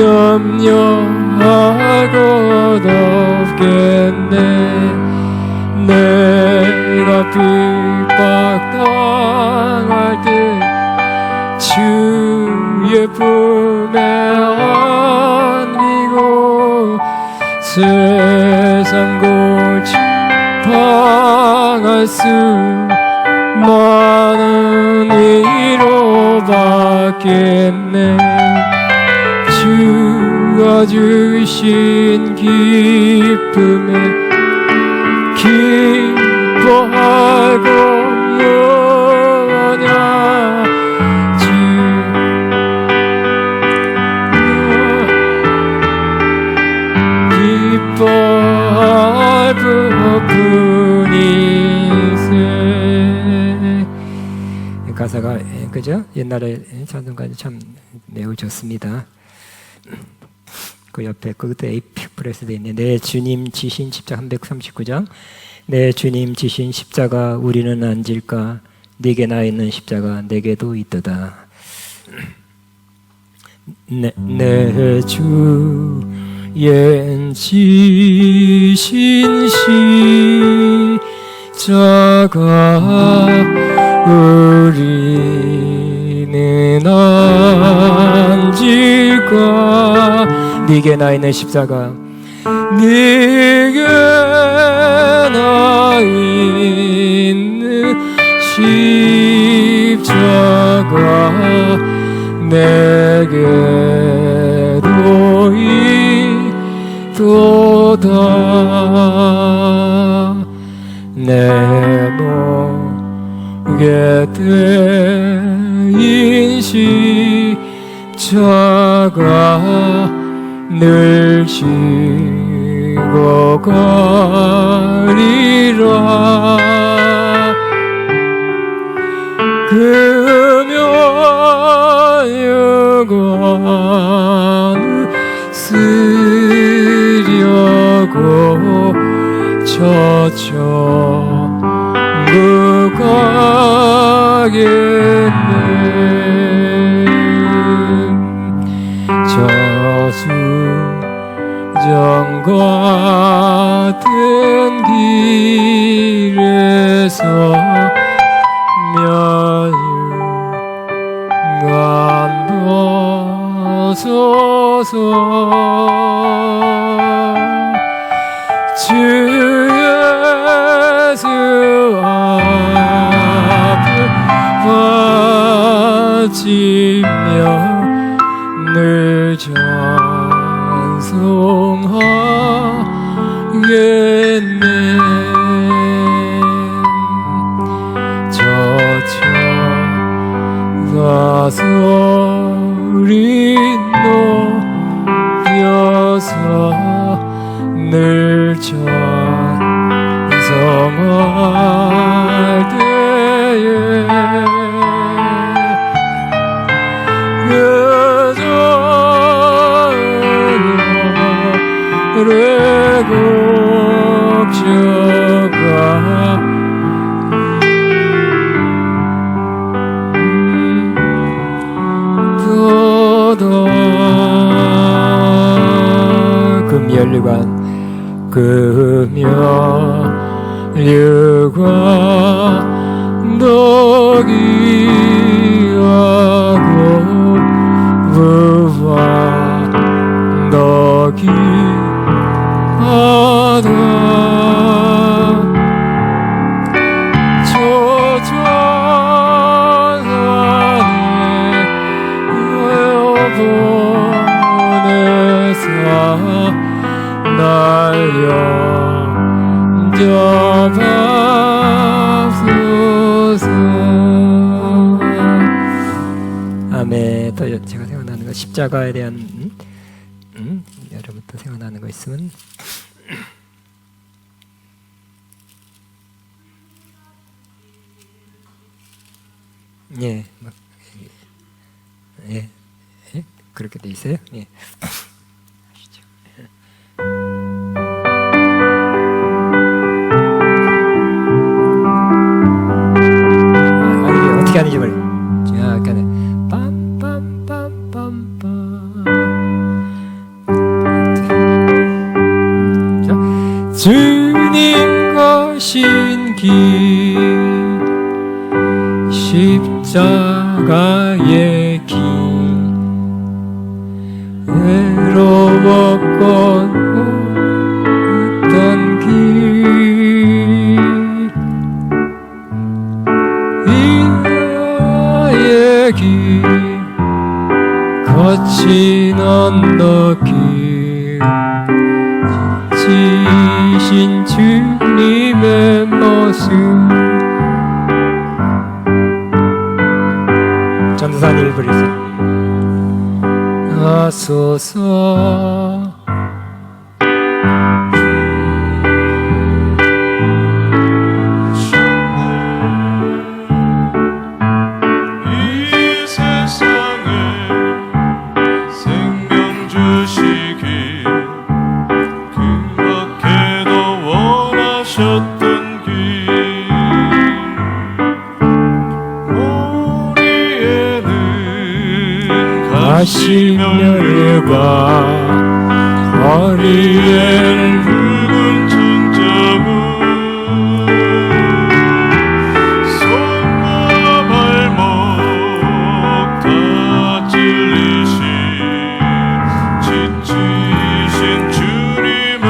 염려할 것 없겠네. 내가 핍박당할 때 주의 품에 안기고 세상 고치 당할 수 많은 위로 받겠네. 주가 주신 기쁨에 기뻐하고 뭐냐. 기뻐할 뿐이세. 가사가 그죠? 옛날에 찬송가는 참 매우 좋습니다. 그 옆에 그것도 에이프레스도 있네. 내 주님 지신 십자가 339장. 내 주님 지신 십자가 우리는 안 질까. 네게 나 있는 십자가 내게도 있도다. 내 주의 지신 십자가 우리는 안 질까. 네게 나 있는 십자가 네게 나 있는 십자가 내게도 있도다. 내 목에 대인 십자가 늘 지고 가리라. 그며 영광을 쓰려고 저천국 가겠네. 저수정 같은 길에서 면류관 벗어서 주 예수 앞에 바치며 늘 찬송하겠네. 저천사 소리 높여서 늘 찬송할 때에 금혈류관 덕이하고 부와 덕이하다. 아멘. 또 제가 생각나는 거 십자가에 대한 여러분 또 생각나는 거 있으면 예, 예, 예, 그렇게 돼 있어요. 예. 어떻게 하는지 말이야. 약간의 빰빰빰빰빰. 주님과 신기 십자가의 길 외로웠건 어떤 길 이나의 길 거친 언덕길 지신 주님의 모습 전도사님 부르세요. 하소서 이 세상에 생명 주시길 그렇게도 원하셨던 길 가시면과 허리에 붉은 천자문 손과 발목 다 찔리신 지치신 주님의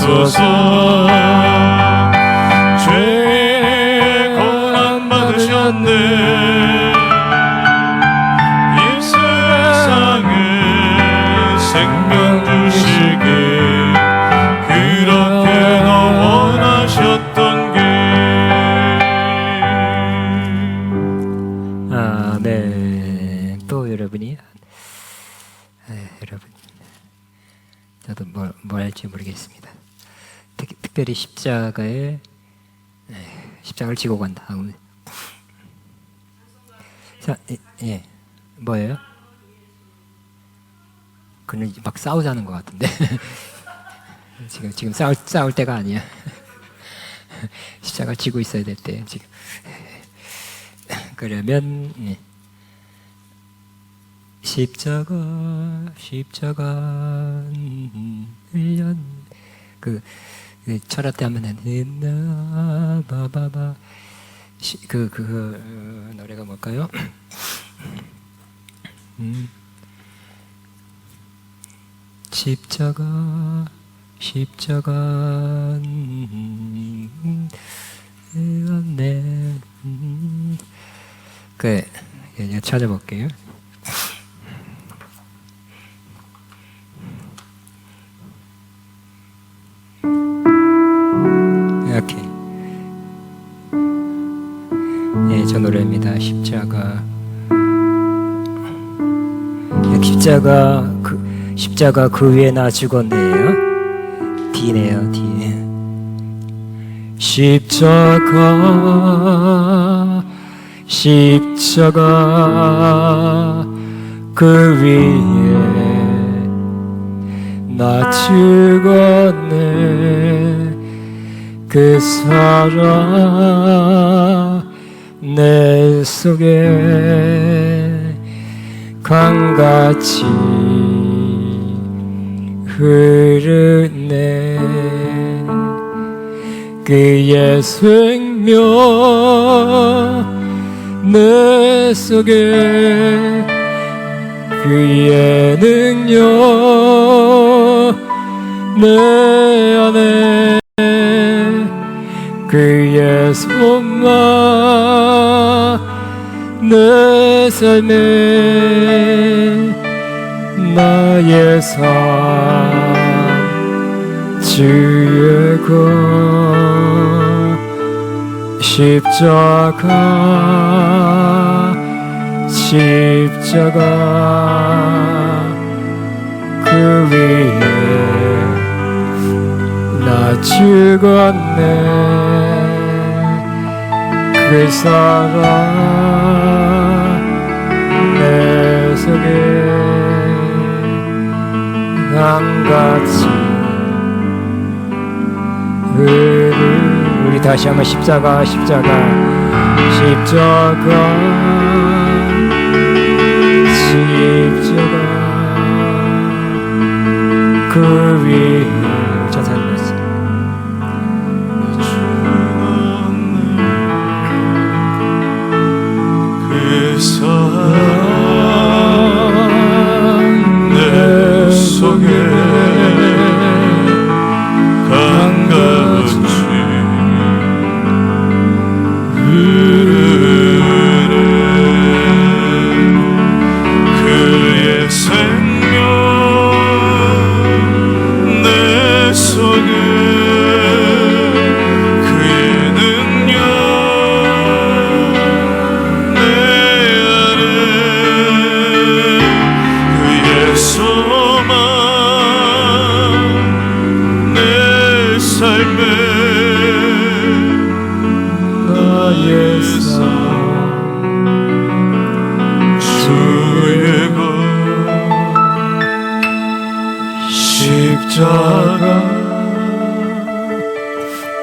주옵소서. 죄의 고난 받으셨네. 이 세상에 생명 주시길 그렇게도 원하셨던 게. 네. 또 여러분이 여러분 저도 뭘 할지 모르겠습니다. 특별히 십자가를 지고 간다. 자, 예, 뭐예요? 그는 막 싸우자는 것 같은데 지금 싸울 때가 아니야. 십자가를 지고 있어야 될 때 지금. 그러면 십자가 1년 그 철학 때 하면 바바바 그 노래가 뭘까요? 십자가 네. 그래, 찾아볼게요. 이렇게. 네, 저 노래입니다. 십자가 그 위에 나 죽었네요. D네요, D. 십자가 그 위에 나 죽었네. 그 사랑 내 속에 강같이 흐르네. 그의 생명 내 속에 그의 능력 내 안에 그의 소망 내 삶에 나의 삶 주의 것 십자가 그 위에 나 죽었네. 그 사랑 내 속에 강같이 우리 다시 한번 십자가 그 위에 자세한 말씀. 그 사랑 내 속에 강같이 흐르는 그의 생명 내 속에 그의 능력 내 안에 그의 소망 내 삶에 나의 삶 주의 것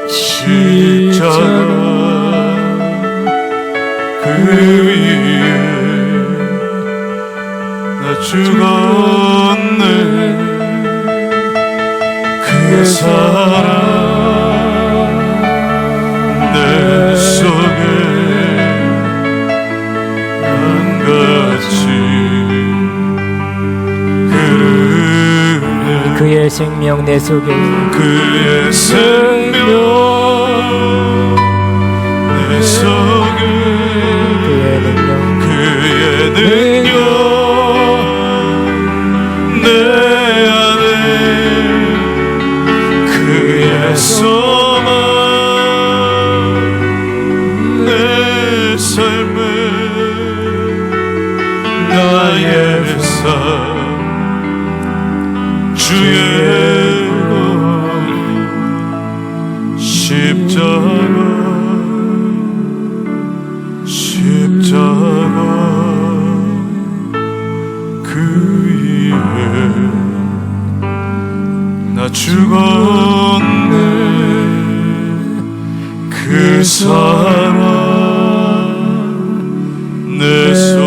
십자가 그 위에 나 죽었네. 그 사랑 내 속에 강같이 흐르네. 그 그의 생명 내 속에 그의 생명 내 속에 그의 능력 그의 능력 내 안에 그의 소망 내 삶에 나의 삶 주의 것 십자가 그 위에 나 죽었네 그 사랑 내 속에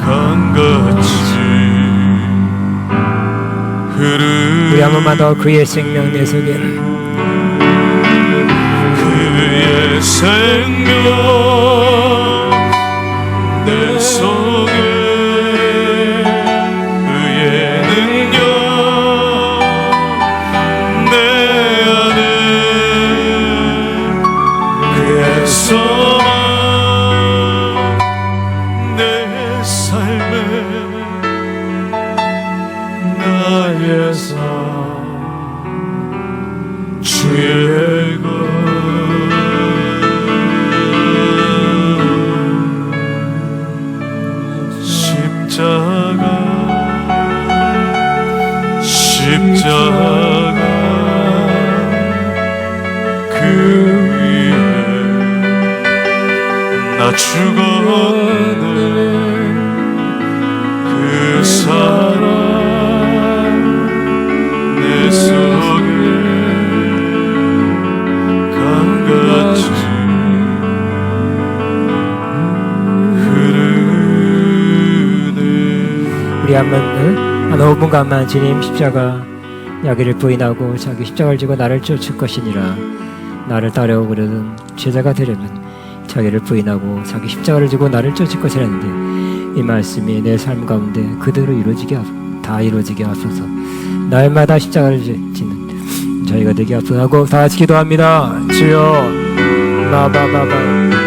강같이 우리 한 번만 더 그의 생명 내 속에 그의 생명 내 속에 그의 능력 내 안에 그의 소망 내 삶에 나의 삶 주의 것 십자가 그 위에 나 죽었네 그 사랑 내 속에 강같이 흐르네 우리 한 5분간만 주님 십자가 여기를 부인하고 자기 십자가를 지고 나를 쫓을 것이니라. 나를 따라오려는 제자가 되려면 자기를 부인하고 자기 십자가를 지고 나를 쫓을 것이라는데 이 말씀이 내 삶 가운데 그대로 다 이루어지게 하소서. 날마다 십자가를 지는 저희가 되게 하소서 하고 다 같이 기도합니다. 주여 바바바바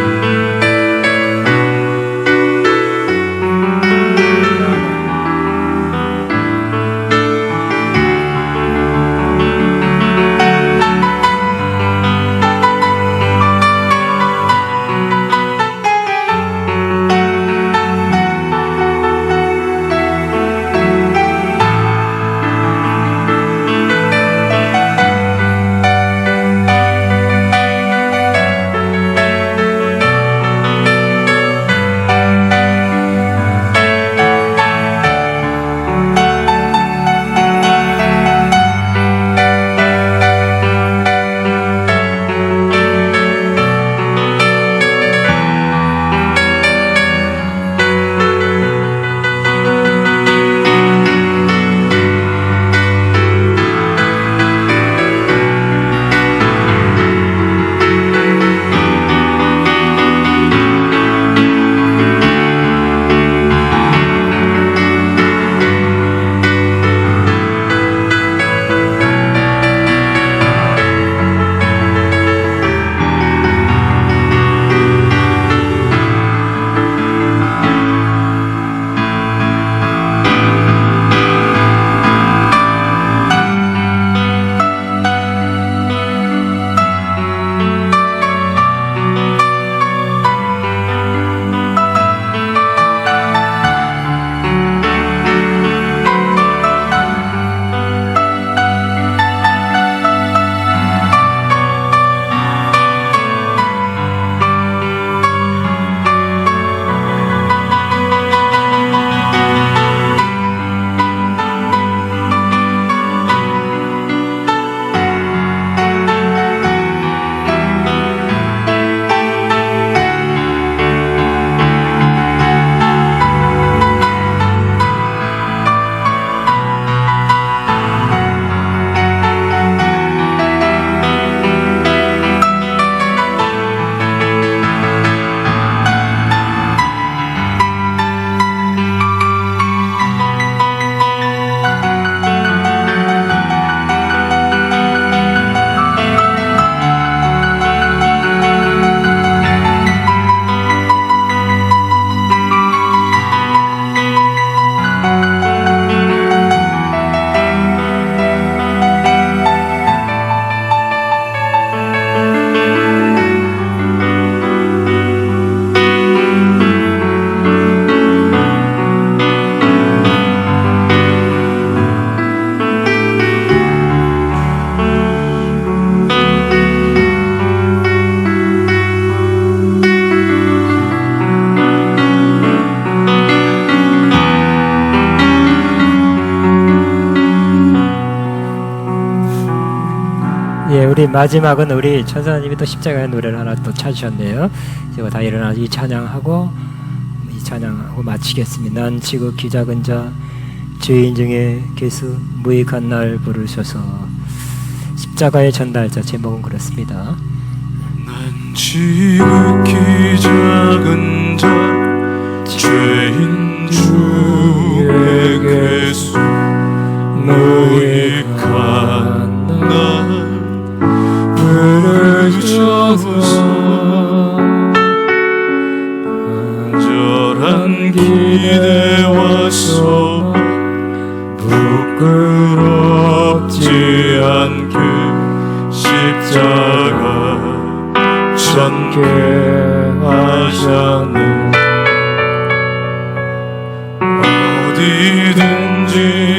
우리 마지막은 우리 천사님이 또 십자가의 노래를 하나 또 찾으셨네요. 제가 다 일어나서 이 찬양하고 마치겠습니다. 난 지극히 작은 자 죄인 중에 개수 무익한 날 부르셔서. 십자가의 전달자 제목은 그렇습니다. 난 지극히 작은 자 죄인 중에 괴수 무익한 날 부르셔서 간절한 기대와 소망 부끄럽지 않게 십자가 전개하셨네. 어디든지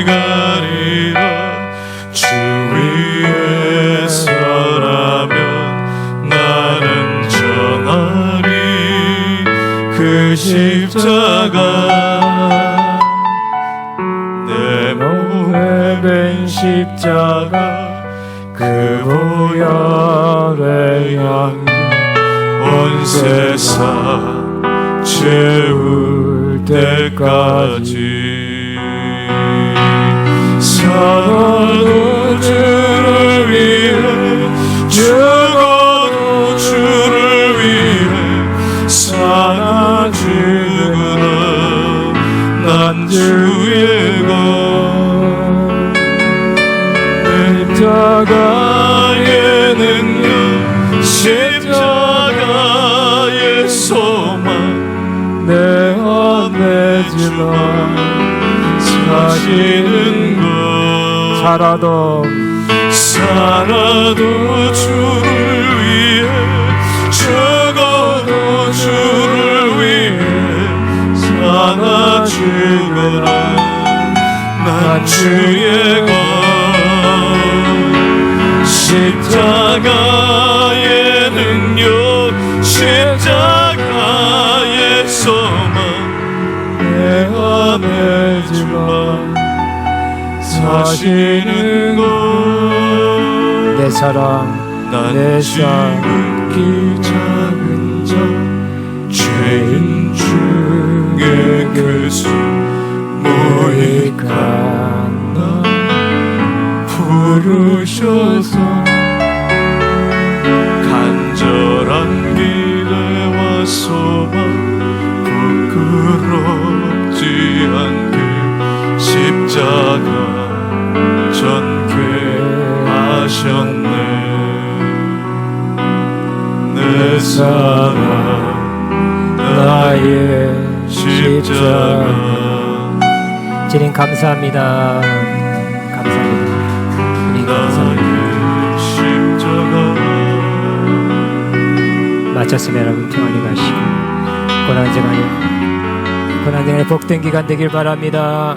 가리라 주 위에 서라면 나는 전하리 그 십자가 내 몸에 밴 십자가 그 보혈의 향 온 세상 채울 때까지 살아도 주를 위해 죽어도 주를 위해 사나 죽으나 난 주의 것 십자가의 능력 십자가의 소망 내 안내지만 사시는 것 살아도 주를 위해 죽어도 주를 위해 사나 죽어라 난 주의 것 십자가의 능력 십자가의 소망 내 안에지만 사시는 것 내 사랑 난 지극히 작은 자 죄인 중에 괴수 무익한 나 부르셔서 간절한 기대와 소망 부끄럽지 않게 십자가 전개하셨네. 내 사랑 나의 십자가 주님 감사합니다. 감사합니다. 우리 감사합니다. 마쳤으면 여러분 평안히 가시고 고난쟁안에 복된 기간 되길 바랍니다.